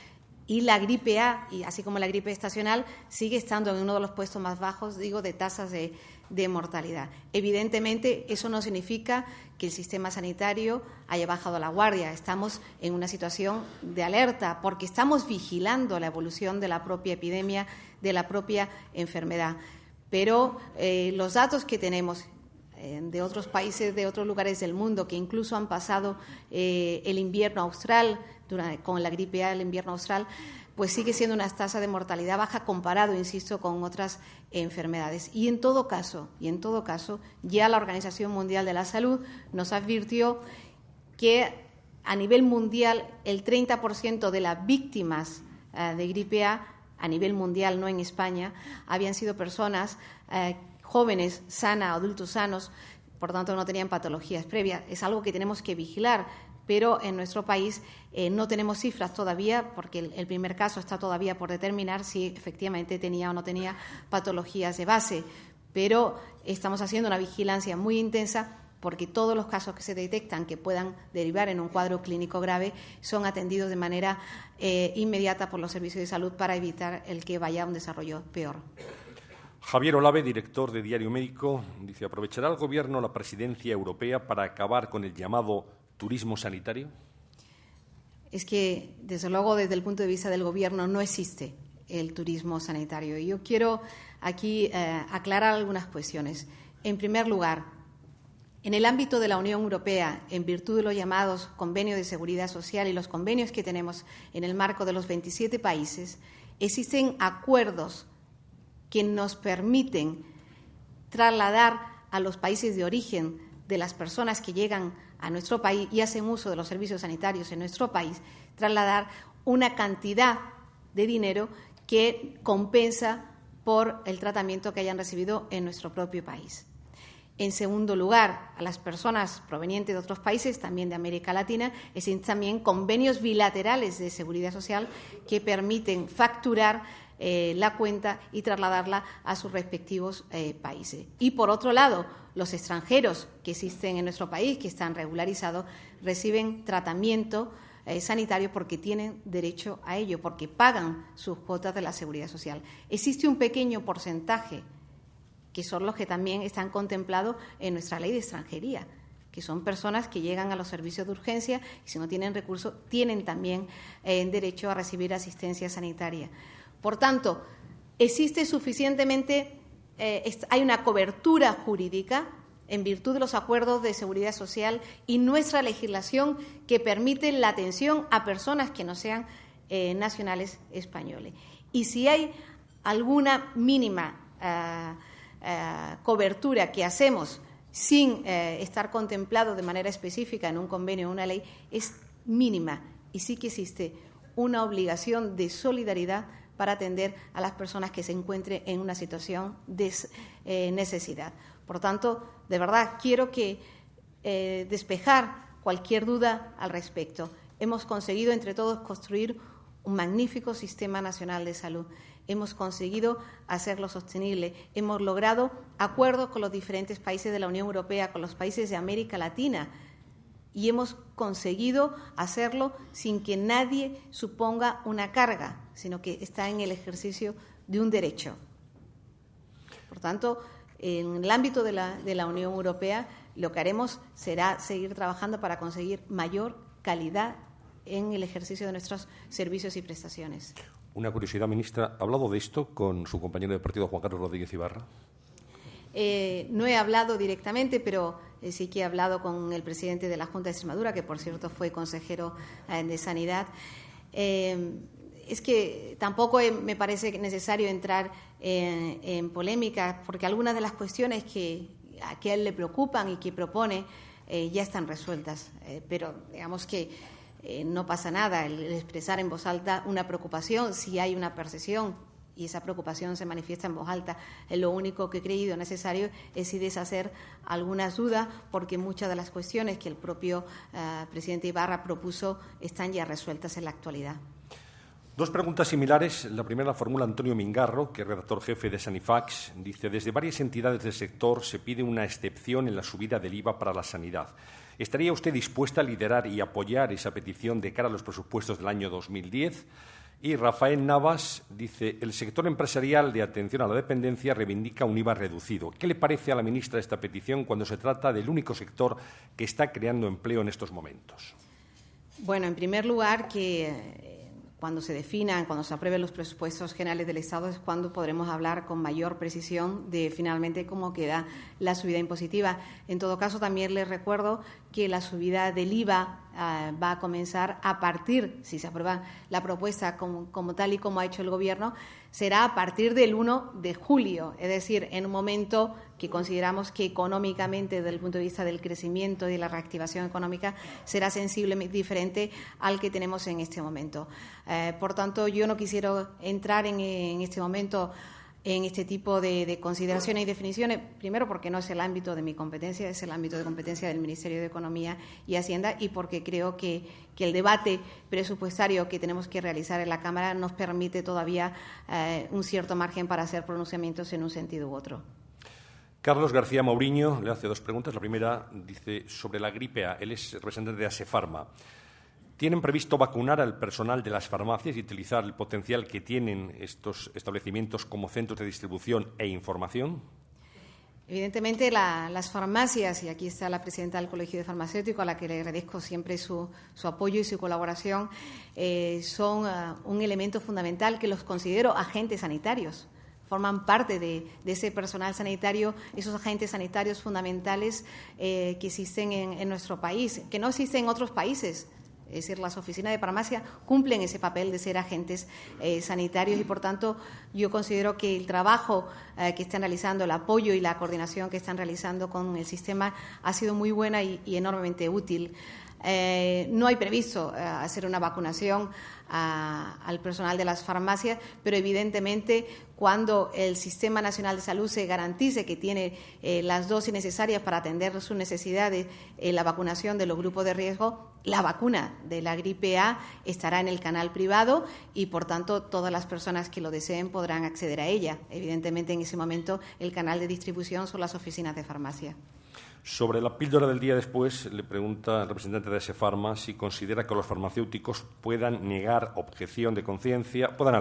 y la gripe A, y así como la gripe estacional, sigue estando en uno de los puestos más bajos, de tasas de mortalidad. Evidentemente, eso no significa que el sistema sanitario haya bajado la guardia. Estamos en una situación de alerta porque estamos vigilando la evolución de la propia epidemia, de la propia enfermedad. Pero los datos que tenemos de otros países, de otros lugares del mundo, que incluso han pasado el invierno austral, con la gripe A, el invierno austral, pues sigue siendo una tasa de mortalidad baja comparado, insisto, con otras enfermedades. Y en todo caso, ya la Organización Mundial de la Salud nos advirtió que a nivel mundial el 30% de las víctimas de gripe A a nivel mundial, no en España, habían sido personas jóvenes, sanas, adultos sanos, por tanto no tenían patologías previas. Es algo que tenemos que vigilar, pero en nuestro país no tenemos cifras todavía, porque el primer caso está todavía por determinar si efectivamente tenía o no tenía patologías de base. Pero estamos haciendo una vigilancia muy intensa, porque todos los casos que se detectan que puedan derivar en un cuadro clínico grave son atendidos de manera inmediata por los servicios de salud para evitar el que vaya a un desarrollo peor. Javier Olave, director de Diario Médico, dice: ¿aprovechará el Gobierno la presidencia europea para acabar con el llamado turismo sanitario? Es que, desde luego, desde el punto de vista del Gobierno no existe el turismo sanitario. Y yo quiero aquí aclarar algunas cuestiones. En primer lugar, en el ámbito de la Unión Europea, en virtud de los llamados convenios de seguridad social y los convenios que tenemos en el marco de los 27 países, existen acuerdos que nos permiten trasladar a los países de origen de las personas que llegan a nuestro país y hacen uso de los servicios sanitarios en nuestro país, trasladar una cantidad de dinero que compensa por el tratamiento que hayan recibido en nuestro propio país. En segundo lugar, a las personas provenientes de otros países, también de América Latina, existen también convenios bilaterales de seguridad social que permiten facturar la cuenta y trasladarla a sus respectivos países. Y, por otro lado, los extranjeros que existen en nuestro país, que están regularizados, reciben tratamiento sanitario porque tienen derecho a ello, porque pagan sus cuotas de la seguridad social. Existe un pequeño porcentaje que son los que también están contemplados en nuestra ley de extranjería, que son personas que llegan a los servicios de urgencia y, si no tienen recursos, tienen también derecho a recibir asistencia sanitaria. Por tanto, existe suficientemente, hay una cobertura jurídica en virtud de los acuerdos de seguridad social y nuestra legislación que permite la atención a personas que no sean nacionales españoles. Y si hay alguna mínima cobertura que hacemos sin estar contemplado de manera específica en un convenio o una ley, es mínima, y sí que existe una obligación de solidaridad para atender a las personas que se encuentren en una situación de necesidad. Por tanto, de verdad, quiero despejar cualquier duda al respecto. Hemos conseguido entre todos construir un magnífico sistema nacional de salud. Hemos conseguido hacerlo sostenible. Hemos logrado acuerdos con los diferentes países de la Unión Europea, con los países de América Latina, y hemos conseguido hacerlo sin que nadie suponga una carga, sino que está en el ejercicio de un derecho. Por tanto, en el ámbito de la Unión Europea, lo que haremos será seguir trabajando para conseguir mayor calidad en el ejercicio de nuestros servicios y prestaciones. Una curiosidad, ministra, ¿ha hablado de esto con su compañero de partido, Juan Carlos Rodríguez Ibarra? No he hablado directamente, pero sí que he hablado con el presidente de la Junta de Extremadura, que, por cierto, fue consejero de Sanidad. Es que tampoco me parece necesario entrar en polémica, porque algunas de las cuestiones que a él le preocupan y que propone ya están resueltas. Pero digamos que no pasa nada el expresar en voz alta una preocupación si hay una percepción y esa preocupación se manifiesta en voz alta. Lo único que he creído necesario es deshacer algunas dudas, porque muchas de las cuestiones que el propio presidente Ibarra propuso están ya resueltas en la actualidad. Dos preguntas similares. La primera la formula Antonio Mingarro, que es redactor jefe de Sanifax. Dice: desde varias entidades del sector se pide una excepción en la subida del IVA para la sanidad. ¿Estaría usted dispuesta a liderar y apoyar esa petición de cara a los presupuestos del año 2010? Y Rafael Navas dice: el sector empresarial de atención a la dependencia reivindica un IVA reducido. ¿Qué le parece a la ministra esta petición cuando se trata del único sector que está creando empleo en estos momentos? Bueno, en primer lugar, cuando se aprueben los presupuestos generales del Estado es cuando podremos hablar con mayor precisión de finalmente cómo queda la subida impositiva. En todo caso, también les recuerdo que la subida del IVA va a comenzar a partir, si se aprueba la propuesta como tal y como ha hecho el Gobierno, será a partir del 1 de julio, es decir, en un momento que consideramos que económicamente, desde el punto de vista del crecimiento y de la reactivación económica, será sensiblemente diferente al que tenemos en este momento. Por tanto, yo no quisiera entrar en este momento en este tipo de consideraciones y definiciones, primero porque no es el ámbito de mi competencia, es el ámbito de competencia del Ministerio de Economía y Hacienda, y porque creo que el debate presupuestario que tenemos que realizar en la Cámara nos permite todavía un cierto margen para hacer pronunciamientos en un sentido u otro. Carlos García Mauriño le hace dos preguntas. La primera dice sobre la gripe A. Él es representante de Asefarma. ¿Tienen previsto vacunar al personal de las farmacias y utilizar el potencial que tienen estos establecimientos como centros de distribución e información? Evidentemente, las farmacias, y aquí está la presidenta del Colegio de Farmacéuticos, a la que le agradezco siempre su apoyo y su colaboración, son un elemento fundamental que los considero agentes sanitarios. Forman parte de ese personal sanitario, esos agentes sanitarios fundamentales que existen en nuestro país, que no existen en otros países. Es decir, las oficinas de farmacia cumplen ese papel de ser agentes sanitarios y, por tanto, yo considero que el trabajo que están realizando, el apoyo y la coordinación que están realizando con el sistema ha sido muy buena y enormemente útil. No hay previsto hacer una vacunación al personal de las farmacias, pero evidentemente cuando el Sistema Nacional de Salud se garantice que tiene las dosis necesarias para atender sus necesidades, la vacunación de los grupos de riesgo, la vacuna de la gripe A estará en el canal privado y, por tanto, todas las personas que lo deseen podrán acceder a ella. Evidentemente, en ese momento, el canal de distribución son las oficinas de farmacia. Sobre la píldora del día después, le pregunta el representante de Asefarma si considera que los farmacéuticos puedan alegar objeción de conciencia para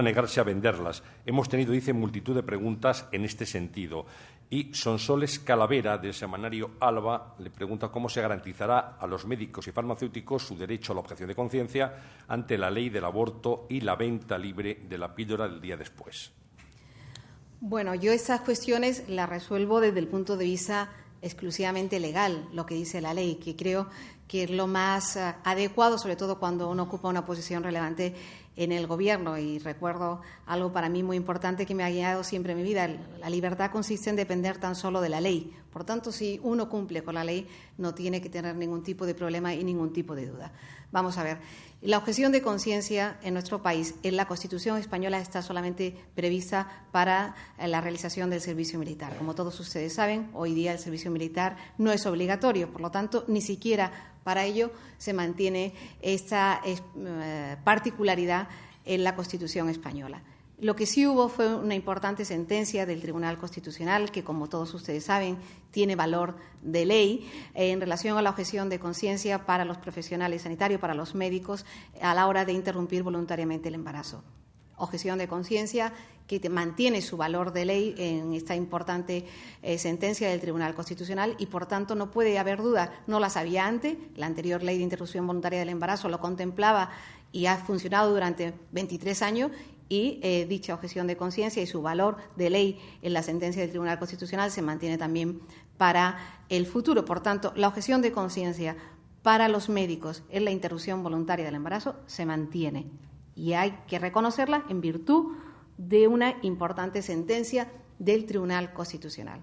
negarse a venderlas. Hemos tenido, dice, multitud de preguntas en este sentido. Y Sonsoles Calavera, del semanario Alba, le pregunta cómo se garantizará a los médicos y farmacéuticos su derecho a la objeción de conciencia ante la ley del aborto y la venta libre de la píldora del día después. Bueno, yo estas cuestiones las resuelvo desde el punto de vista exclusivamente legal, lo que dice la ley, que creo que es lo más adecuado, sobre todo cuando uno ocupa una posición relevante en el Gobierno. Y recuerdo algo para mí muy importante que me ha guiado siempre en mi vida. La libertad consiste en depender tan solo de la ley. Por tanto, si uno cumple con la ley, no tiene que tener ningún tipo de problema y ningún tipo de duda. Vamos a ver. La objeción de conciencia en nuestro país, en la Constitución española, está solamente prevista para la realización del servicio militar. Como todos ustedes saben, hoy día el servicio militar no es obligatorio, por lo tanto, ni siquiera para ello se mantiene esta particularidad en la Constitución española. Lo que sí hubo fue una importante sentencia del Tribunal Constitucional que, como todos ustedes saben, tiene valor de ley en relación a la objeción de conciencia para los profesionales sanitarios, para los médicos, a la hora de interrumpir voluntariamente el embarazo. Objeción de conciencia que mantiene su valor de ley en esta importante sentencia del Tribunal Constitucional y, por tanto, no puede haber duda. No las había antes. La anterior ley de interrupción voluntaria del embarazo lo contemplaba y ha funcionado durante 23 años y dicha objeción de conciencia y su valor de ley en la sentencia del Tribunal Constitucional se mantiene también para el futuro. Por tanto, la objeción de conciencia para los médicos en la interrupción voluntaria del embarazo se mantiene y hay que reconocerla en virtud de una importante sentencia del Tribunal Constitucional.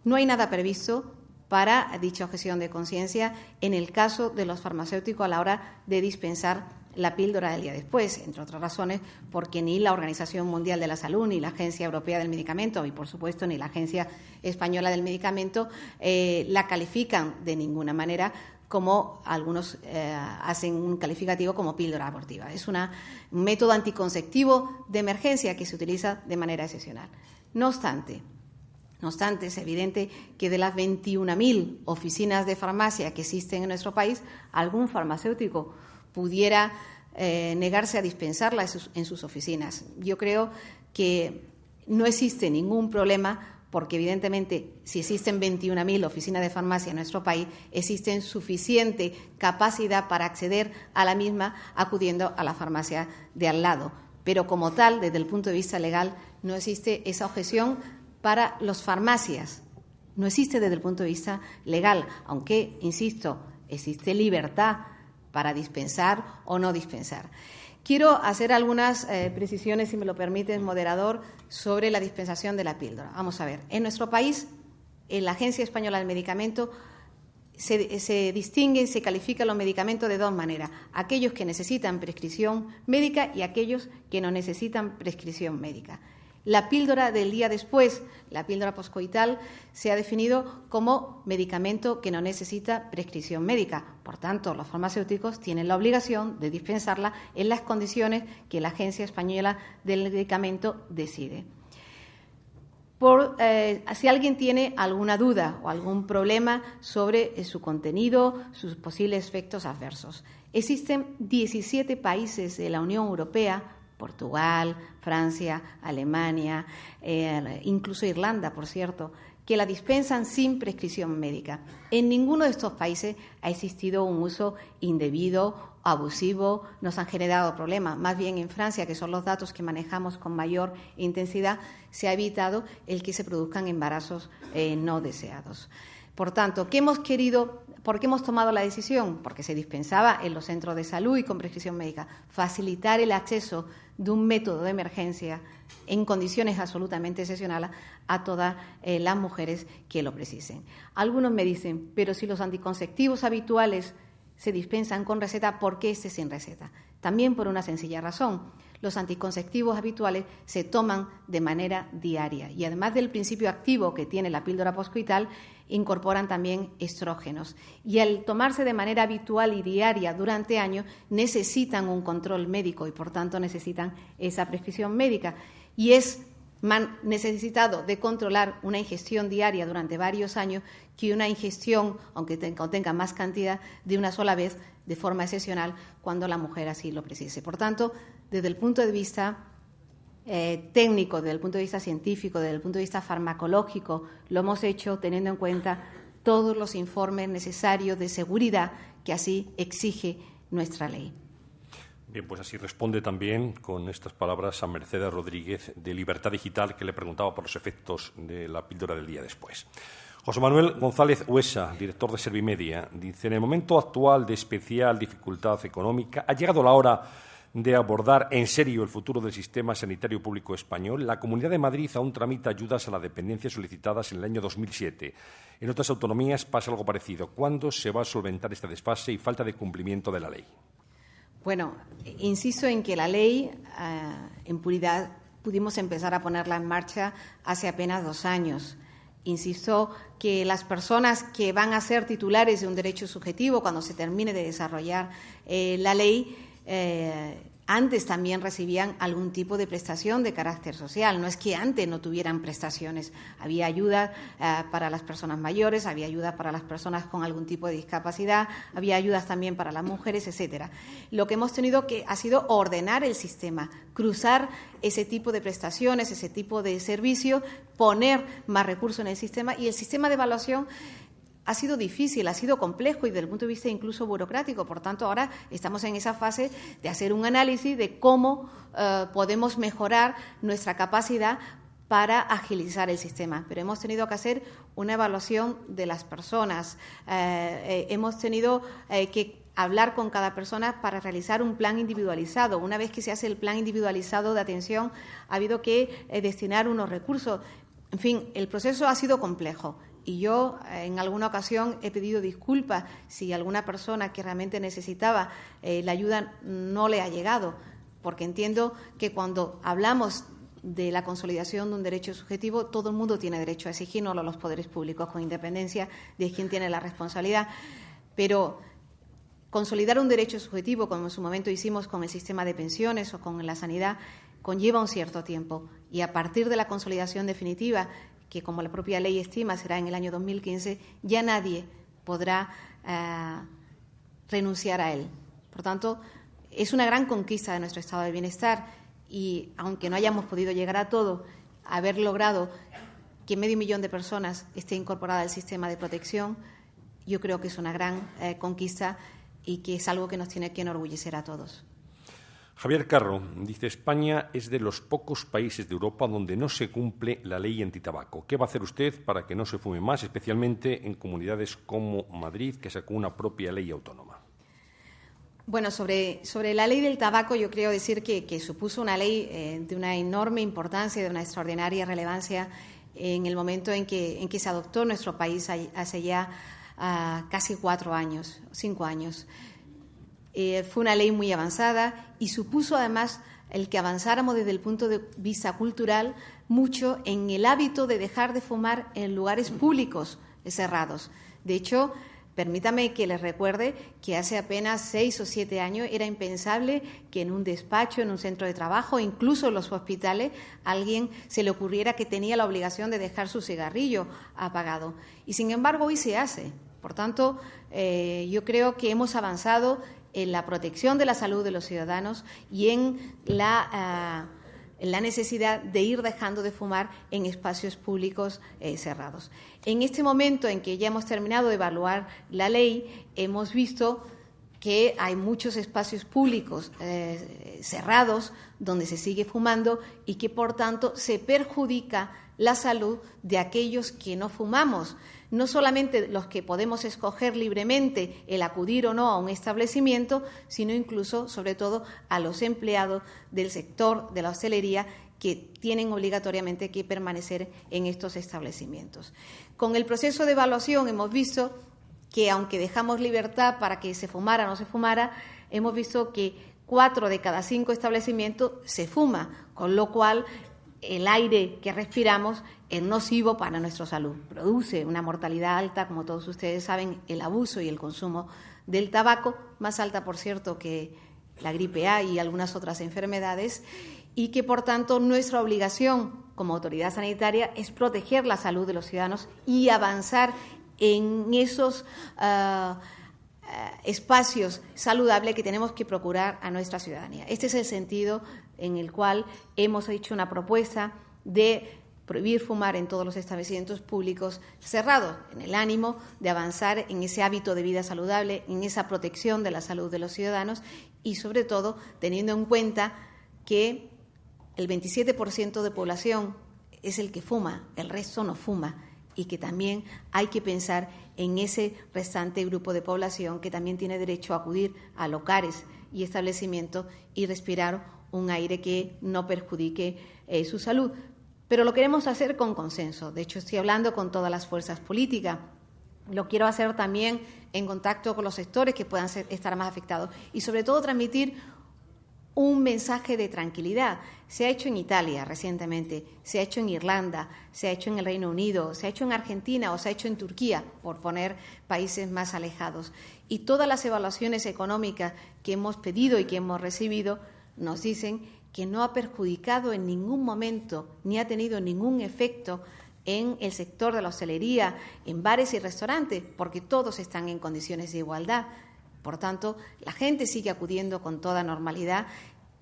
No hay nada previsto para dicha objeción de conciencia en el caso de los farmacéuticos a la hora de dispensar la píldora del día después, entre otras razones, porque ni la Organización Mundial de la Salud, ni la Agencia Europea del Medicamento y, por supuesto, ni la Agencia Española del Medicamento la califican de ninguna manera como algunos hacen un calificativo como píldora abortiva. Es un método anticonceptivo de emergencia que se utiliza de manera excepcional. No obstante, es evidente que de las 21.000 oficinas de farmacia que existen en nuestro país, algún farmacéutico pudiera negarse a dispensarla en sus oficinas. Yo creo que no existe ningún problema porque, evidentemente, si existen 21.000 oficinas de farmacia en nuestro país, existe suficiente capacidad para acceder a la misma acudiendo a la farmacia de al lado. Pero, como tal, desde el punto de vista legal, no existe esa objeción para las farmacias No existe desde el punto de vista legal, aunque, insisto, existe libertad para dispensar o no dispensar. Quiero hacer algunas precisiones, si me lo permite, moderador, sobre la dispensación de la píldora. Vamos a ver, en nuestro país, en la Agencia Española del Medicamento, se distinguen, se califican los medicamentos de dos maneras: aquellos que necesitan prescripción médica y aquellos que no necesitan prescripción médica. La píldora del día después, la píldora poscoital, se ha definido como medicamento que no necesita prescripción médica. Por tanto, los farmacéuticos tienen la obligación de dispensarla en las condiciones que la Agencia Española del Medicamento decide. Si alguien tiene alguna duda o algún problema sobre su contenido, sus posibles efectos adversos, existen 17 países de la Unión Europea, Portugal, Francia, Alemania, incluso Irlanda, por cierto, que la dispensan sin prescripción médica. En ninguno de estos países ha existido un uso indebido, abusivo, nos han generado problemas. Más bien en Francia, que son los datos que manejamos con mayor intensidad, se ha evitado el que se produzcan embarazos no deseados. Por tanto, ¿qué hemos querido? ¿Por qué hemos tomado la decisión? Porque se dispensaba en los centros de salud y con prescripción médica. Facilitar el acceso de un método de emergencia en condiciones absolutamente excepcionales a todas las mujeres que lo precisen. Algunos me dicen, pero si los anticonceptivos habituales se dispensan con receta, ¿por qué este sin receta? También por una sencilla razón. Los anticonceptivos habituales se toman de manera diaria y además del principio activo que tiene la píldora poscoital, incorporan también estrógenos. Y al tomarse de manera habitual y diaria durante años, necesitan un control médico y, por tanto, necesitan esa prescripción médica. Y es más necesitado de controlar una ingestión diaria durante varios años que una ingestión, aunque contenga más cantidad, de una sola vez de forma excepcional cuando la mujer así lo precise. Por tanto, desde el punto de vista técnico, desde el punto de vista científico, desde el punto de vista farmacológico, lo hemos hecho teniendo en cuenta todos los informes necesarios de seguridad que así exige nuestra ley. Bien, pues así responde también con estas palabras a Mercedes Rodríguez de Libertad Digital, que le preguntaba por los efectos de la píldora del día después. José Manuel González Huesa, director de Servimedia, dice: en el momento actual de especial dificultad económica, ha llegado la hora de abordar en serio el futuro del sistema sanitario público español. La Comunidad de Madrid aún tramita ayudas a la dependencia solicitadas en el año 2007. En otras autonomías pasa algo parecido. ¿Cuándo se va a solventar este desfase y falta de cumplimiento de la ley? Bueno, insisto en que la ley, en puridad, pudimos empezar a ponerla en marcha hace apenas 2 años. Insisto que las personas que van a ser titulares de un derecho subjetivo cuando se termine de desarrollar la ley, antes también recibían algún tipo de prestación de carácter social. No es que antes no tuvieran prestaciones. Había ayuda para las personas mayores, había ayuda para las personas con algún tipo de discapacidad, había ayudas también para las mujeres, etcétera. Lo que hemos tenido que ha sido ordenar el sistema, cruzar ese tipo de prestaciones, ese tipo de servicios, poner más recursos en el sistema, y el sistema de evaluación ha sido difícil, ha sido complejo y desde el punto de vista incluso burocrático. Por tanto, ahora estamos en esa fase de hacer un análisis de cómo podemos mejorar nuestra capacidad para agilizar el sistema. Pero hemos tenido que hacer una evaluación de las personas, hemos tenido que hablar con cada persona para realizar un plan individualizado. Una vez que se hace el plan individualizado de atención, ha habido que destinar unos recursos. En fin, el proceso ha sido complejo. Y yo, en alguna ocasión, he pedido disculpas si alguna persona que realmente necesitaba la ayuda no le ha llegado, porque entiendo que cuando hablamos de la consolidación de un derecho subjetivo, todo el mundo tiene derecho a exigirnoslo a los poderes públicos, con independencia de quién tiene la responsabilidad. Pero consolidar un derecho subjetivo, como en su momento hicimos con el sistema de pensiones o con la sanidad, conlleva un cierto tiempo. Y a partir de la consolidación definitiva, que como la propia ley estima será en el año 2015, ya nadie podrá renunciar a él. Por tanto, es una gran conquista de nuestro estado de bienestar y, aunque no hayamos podido llegar a todo, haber logrado que 500.000 de personas esté incorporada al sistema de protección, yo creo que es una gran conquista y que es algo que nos tiene que enorgullecer a todos. Javier Carro dice: España es de los pocos países de Europa donde no se cumple la ley antitabaco. ¿Qué va a hacer usted para que no se fume más, especialmente en comunidades como Madrid, que sacó una propia ley autónoma? Bueno, sobre la ley del tabaco, yo creo decir que supuso una ley de una enorme importancia, de una extraordinaria relevancia en el momento en que se adoptó en nuestro país hace ya casi 5 años. Fue una ley muy avanzada y supuso además el que avanzáramos desde el punto de vista cultural mucho en el hábito de dejar de fumar en lugares públicos cerrados. De hecho, permítame que les recuerde que hace apenas 6 o 7 años era impensable que en un despacho, en un centro de trabajo, incluso en los hospitales, a alguien se le ocurriera que tenía la obligación de dejar su cigarrillo apagado. Y sin embargo, hoy se hace. Por tanto, yo creo que hemos avanzado en la protección de la salud de los ciudadanos y en la necesidad de ir dejando de fumar en espacios públicos cerrados. En este momento en que ya hemos terminado de evaluar la ley, hemos visto que hay muchos espacios públicos cerrados donde se sigue fumando y que, por tanto, se perjudica la salud de aquellos que no fumamos. No solamente los que podemos escoger libremente el acudir o no a un establecimiento, sino incluso, sobre todo, a los empleados del sector de la hostelería que tienen obligatoriamente que permanecer en estos establecimientos. Con el proceso de evaluación hemos visto que, aunque dejamos libertad para que se fumara o no se fumara, hemos visto que 4 de cada 5 establecimientos se fuma, con lo cual el aire que respiramos es nocivo para nuestra salud. Produce una mortalidad alta, como todos ustedes saben, el abuso y el consumo del tabaco, más alta, por cierto, que la gripe A y algunas otras enfermedades, y que, por tanto, nuestra obligación como autoridad sanitaria es proteger la salud de los ciudadanos y avanzar en esos espacios saludables que tenemos que procurar a nuestra ciudadanía. Este es el sentido en el cual hemos hecho una propuesta de prohibir fumar en todos los establecimientos públicos cerrados, en el ánimo de avanzar en ese hábito de vida saludable, en esa protección de la salud de los ciudadanos y, sobre todo, teniendo en cuenta que el 27% de población es el que fuma, el resto no fuma, y que también hay que pensar en ese restante grupo de población que también tiene derecho a acudir a locales y establecimientos y respirar un aire que no perjudique su salud. Pero lo queremos hacer con consenso. De hecho, estoy hablando con todas las fuerzas políticas. Lo quiero hacer también en contacto con los sectores que puedan estar más afectados y, sobre todo, transmitir un mensaje de tranquilidad. Se ha hecho en Italia recientemente, se ha hecho en Irlanda, se ha hecho en el Reino Unido, se ha hecho en Argentina o se ha hecho en Turquía, por poner países más alejados. Y todas las evaluaciones económicas que hemos pedido y que hemos recibido nos dicen que no ha perjudicado en ningún momento ni ha tenido ningún efecto en el sector de la hostelería, en bares y restaurantes, porque todos están en condiciones de igualdad. Por tanto, la gente sigue acudiendo con toda normalidad,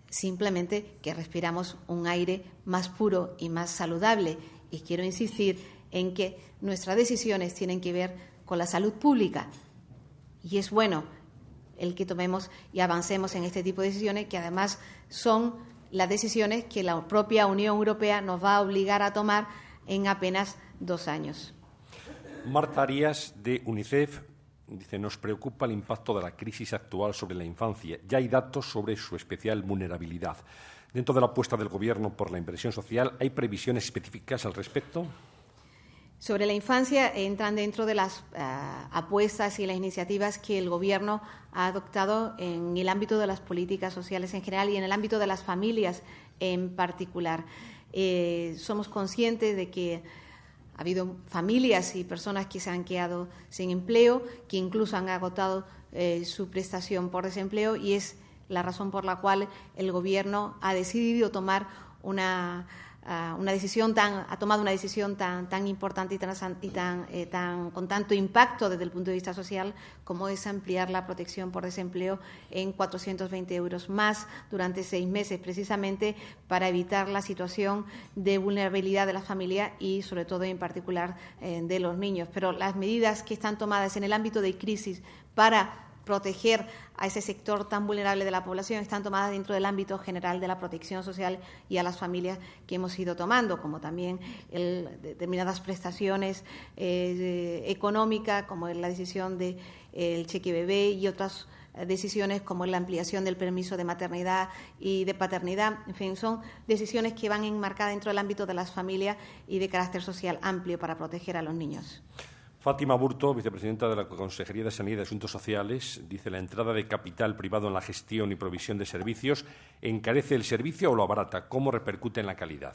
simplemente que respiramos un aire más puro y más saludable. Y quiero insistir en que nuestras decisiones tienen que ver con la salud pública. Y es bueno el que tomemos y avancemos en este tipo de decisiones, que además son las decisiones que la propia Unión Europea nos va a obligar a tomar en apenas 2 años. Marta Arias, de UNICEF, dice: nos preocupa el impacto de la crisis actual sobre la infancia. Ya hay datos sobre su especial vulnerabilidad. Dentro de la apuesta del Gobierno por la inversión social, ¿hay previsiones específicas al respecto? Sobre la infancia entran dentro de las apuestas y las iniciativas que el Gobierno ha adoptado en el ámbito de las políticas sociales en general y en el ámbito de las familias en particular. Somos conscientes de que ha habido familias y personas que se han quedado sin empleo, que incluso han agotado su prestación por desempleo, y es la razón por la cual el Gobierno ha decidido tomar ha tomado una decisión tan importante y con tanto impacto desde el punto de vista social, como es ampliar la protección por desempleo en 420 euros más durante 6 meses, precisamente para evitar la situación de vulnerabilidad de la familia y, sobre todo, en particular, de los niños. Pero las medidas que están tomadas en el ámbito de crisis para proteger a ese sector tan vulnerable de la población están tomadas dentro del ámbito general de la protección social y a las familias que hemos ido tomando, como también determinadas prestaciones económicas, como la decisión del cheque bebé y otras decisiones como la ampliación del permiso de maternidad y de paternidad. En fin, son decisiones que van enmarcadas dentro del ámbito de las familias y de carácter social amplio para proteger a los niños. Fátima Aburto, vicepresidenta de la Consejería de Sanidad y Asuntos Sociales, dice: la entrada de capital privado en la gestión y provisión de servicios encarece el servicio o lo abarata. ¿Cómo repercute en la calidad?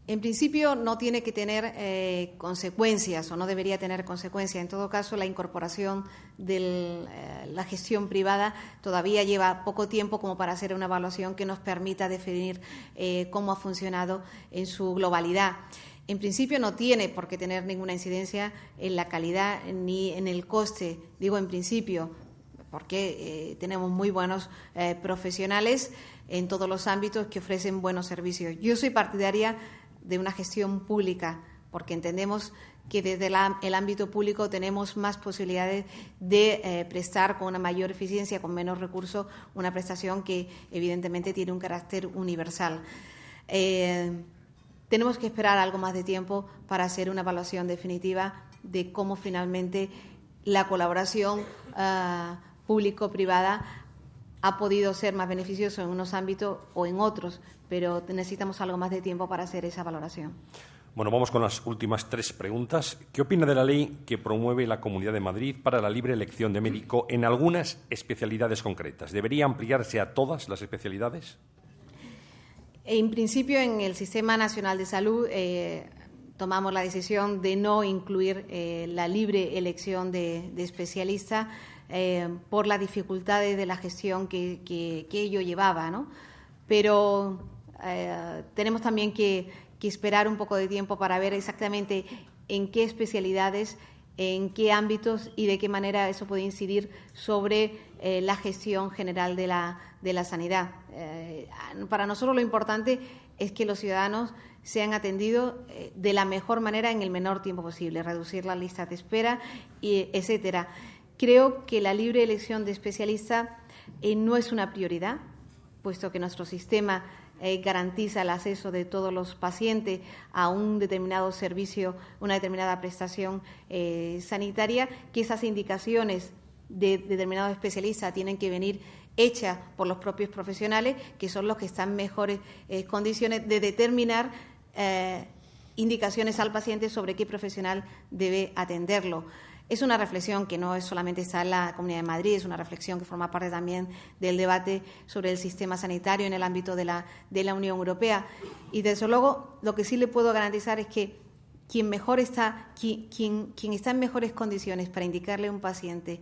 En principio no tiene que tener consecuencias o no debería tener consecuencias. En todo caso, la incorporación de la gestión privada todavía lleva poco tiempo como para hacer una evaluación que nos permita definir cómo ha funcionado en su globalidad. En principio no tiene por qué tener ninguna incidencia en la calidad ni en el coste. Digo en principio porque tenemos muy buenos profesionales en todos los ámbitos que ofrecen buenos servicios. Yo soy partidaria de una gestión pública, porque entendemos que desde el ámbito público tenemos más posibilidades de prestar con una mayor eficiencia, con menos recursos, una prestación que evidentemente tiene un carácter universal. Tenemos que esperar algo más de tiempo para hacer una evaluación definitiva de cómo finalmente la colaboración público-privada ha podido ser más beneficioso en unos ámbitos o en otros, pero necesitamos algo más de tiempo para hacer esa valoración. Bueno, vamos con las últimas 3 preguntas. ¿Qué opina de la ley que promueve la Comunidad de Madrid para la libre elección de médico en algunas especialidades concretas? ¿Debería ampliarse a todas las especialidades? En principio, en el Sistema Nacional de Salud tomamos la decisión de no incluir la libre elección de especialistas por las dificultades de la gestión que ello llevaba, ¿no? Pero tenemos también que esperar un poco de tiempo para ver exactamente en qué especialidades, en qué ámbitos y de qué manera eso puede incidir sobre la gestión general de la sanidad. Para nosotros lo importante es que los ciudadanos sean atendidos de la mejor manera en el menor tiempo posible, reducir las listas de espera, etcétera. Creo que la libre elección de especialistas no es una prioridad, puesto que nuestro sistema garantiza el acceso de todos los pacientes a un determinado servicio, una determinada prestación sanitaria, que esas indicaciones de determinados especialistas tienen que venir hechas por los propios profesionales, que son los que están en mejores condiciones de determinar indicaciones al paciente sobre qué profesional debe atenderlo. Es una reflexión que no solamente está en la Comunidad de Madrid, es una reflexión que forma parte también del debate sobre el sistema sanitario en el ámbito de la Unión Europea. Y, desde luego, lo que sí le puedo garantizar es que quien está en mejores condiciones para indicarle a un paciente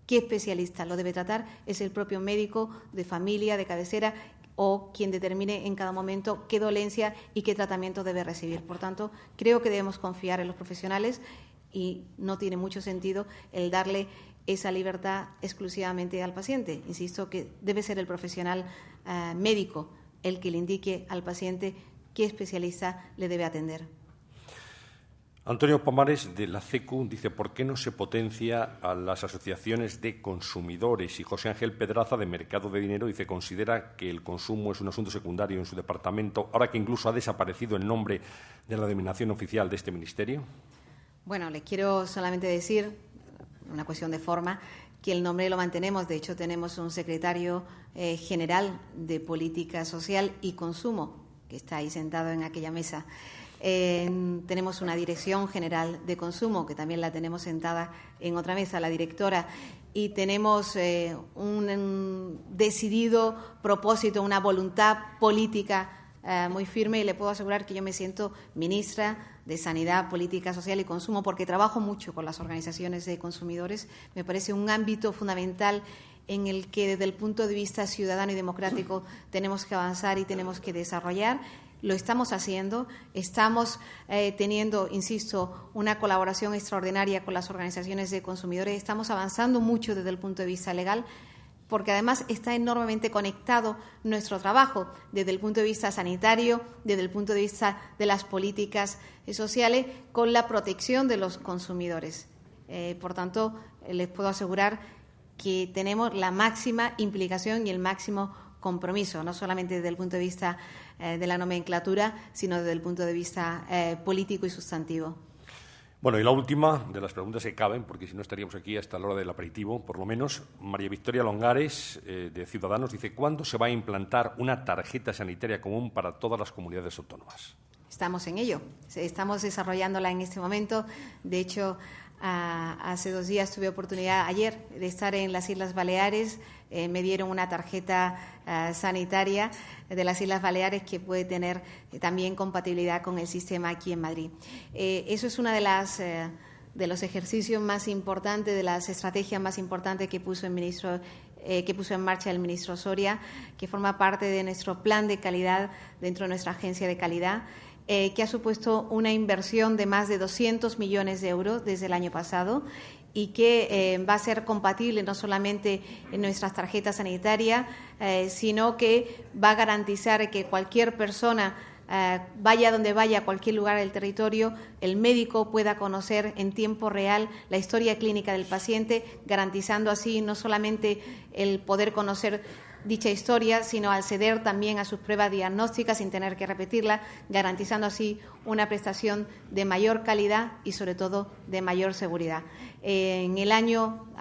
qué especialista lo debe tratar es el propio médico de familia, de cabecera, o quien determine en cada momento qué dolencia y qué tratamiento debe recibir. Por tanto, creo que debemos confiar en los profesionales y no tiene mucho sentido el darle esa libertad exclusivamente al paciente. Insisto que debe ser el profesional médico el que le indique al paciente qué especialista le debe atender. Antonio Pomares, de la CECU, dice: ¿por qué no se potencia a las asociaciones de consumidores? Y José Ángel Pedraza, de Mercado de Dinero, dice: ¿considera que el consumo es un asunto secundario en su departamento, ahora que incluso ha desaparecido el nombre de la denominación oficial de este ministerio? Bueno, le quiero solamente decir, una cuestión de forma, que el nombre lo mantenemos. De hecho, tenemos un secretario general de Política Social y Consumo, que está ahí sentado en aquella mesa. Tenemos una Dirección General de Consumo, que también la tenemos sentada en otra mesa, la directora, y tenemos un decidido propósito, una voluntad política muy firme, y le puedo asegurar que yo me siento ministra de Sanidad, Política Social y Consumo, porque trabajo mucho con las organizaciones de consumidores. Me parece un ámbito fundamental en el que, desde el punto de vista ciudadano y democrático, tenemos que avanzar y tenemos que desarrollar. Lo estamos haciendo, estamos teniendo, insisto, una colaboración extraordinaria con las organizaciones de consumidores, estamos avanzando mucho desde el punto de vista legal, porque además está enormemente conectado nuestro trabajo desde el punto de vista sanitario, desde el punto de vista de las políticas sociales, con la protección de los consumidores. Por tanto, les puedo asegurar que tenemos la máxima implicación y el máximo compromiso, no solamente desde el punto de vista de la nomenclatura, sino desde el punto de vista político y sustantivo. Bueno, y la última de las preguntas que caben, porque si no estaríamos aquí hasta la hora del aperitivo, por lo menos. María Victoria Longares, de Ciudadanos, dice: ¿cuándo se va a implantar una tarjeta sanitaria común para todas las comunidades autónomas? Estamos en ello, estamos desarrollándola en este momento. De hecho, hace 2 días tuve oportunidad, ayer, de estar en las Islas Baleares. Me dieron una tarjeta sanitaria de las Islas Baleares que puede tener también compatibilidad con el sistema aquí en Madrid. Eso es una de los ejercicios más importantes, de las estrategias más importantes que puso en marcha el ministro Soria, que forma parte de nuestro plan de calidad dentro de nuestra agencia de calidad, que ha supuesto una inversión de más de 200 millones de euros desde el año pasado y que va a ser compatible no solamente en nuestras tarjetas sanitarias, sino que va a garantizar que cualquier persona, vaya donde vaya, a cualquier lugar del territorio, el médico pueda conocer en tiempo real la historia clínica del paciente, garantizando así no solamente el poder conocer dicha historia, sino acceder también a sus pruebas diagnósticas sin tener que repetirla, garantizando así una prestación de mayor calidad y, sobre todo, de mayor seguridad.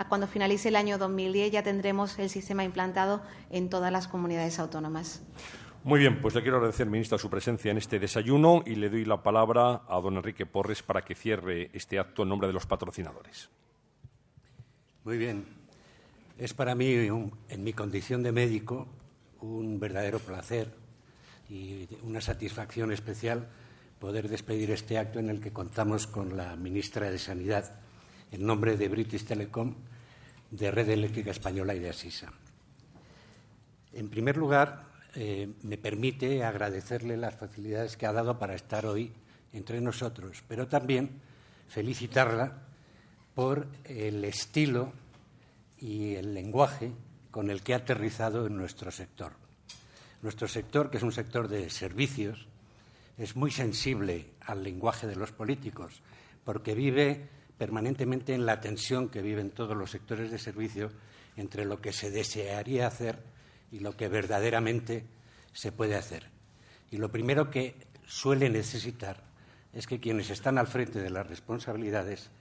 Cuando finalice el año 2010, ya tendremos el sistema implantado en todas las comunidades autónomas. Muy bien, pues le quiero agradecer, ministra, su presencia en este desayuno y le doy la palabra a don Enrique Porres para que cierre este acto en nombre de los patrocinadores. Muy bien. Es para mí, en mi condición de médico, un verdadero placer y una satisfacción especial poder despedir este acto en el que contamos con la ministra de Sanidad, en nombre de British Telecom, de Red Eléctrica Española y de Asisa. En primer lugar, me permite agradecerle las facilidades que ha dado para estar hoy entre nosotros, pero también felicitarla por el estilo y el lenguaje con el que ha aterrizado en nuestro sector. Nuestro sector, que es un sector de servicios, es muy sensible al lenguaje de los políticos porque vive permanentemente en la tensión que viven todos los sectores de servicio entre lo que se desearía hacer y lo que verdaderamente se puede hacer. Y lo primero que suele necesitar es que quienes están al frente de las responsabilidades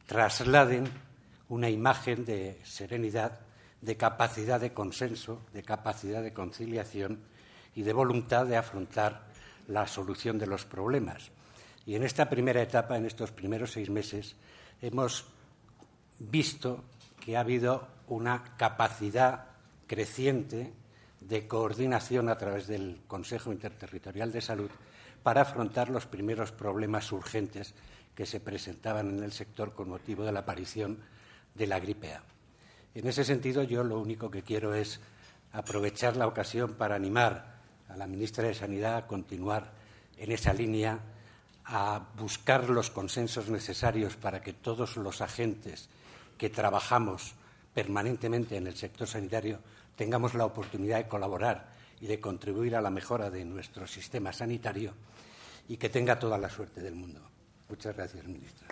trasladen una imagen de serenidad, de capacidad de consenso, de capacidad de conciliación y de voluntad de afrontar la solución de los problemas. Y en esta primera etapa, en estos primeros 6 meses, hemos visto que ha habido una capacidad creciente de coordinación a través del Consejo Interterritorial de Salud para afrontar los primeros problemas urgentes que se presentaban en el sector con motivo de la aparición de la gripe A. En ese sentido, yo lo único que quiero es aprovechar la ocasión para animar a la ministra de Sanidad a continuar en esa línea, a buscar los consensos necesarios para que todos los agentes que trabajamos permanentemente en el sector sanitario tengamos la oportunidad de colaborar y de contribuir a la mejora de nuestro sistema sanitario y que tenga toda la suerte del mundo. Muchas gracias, ministra.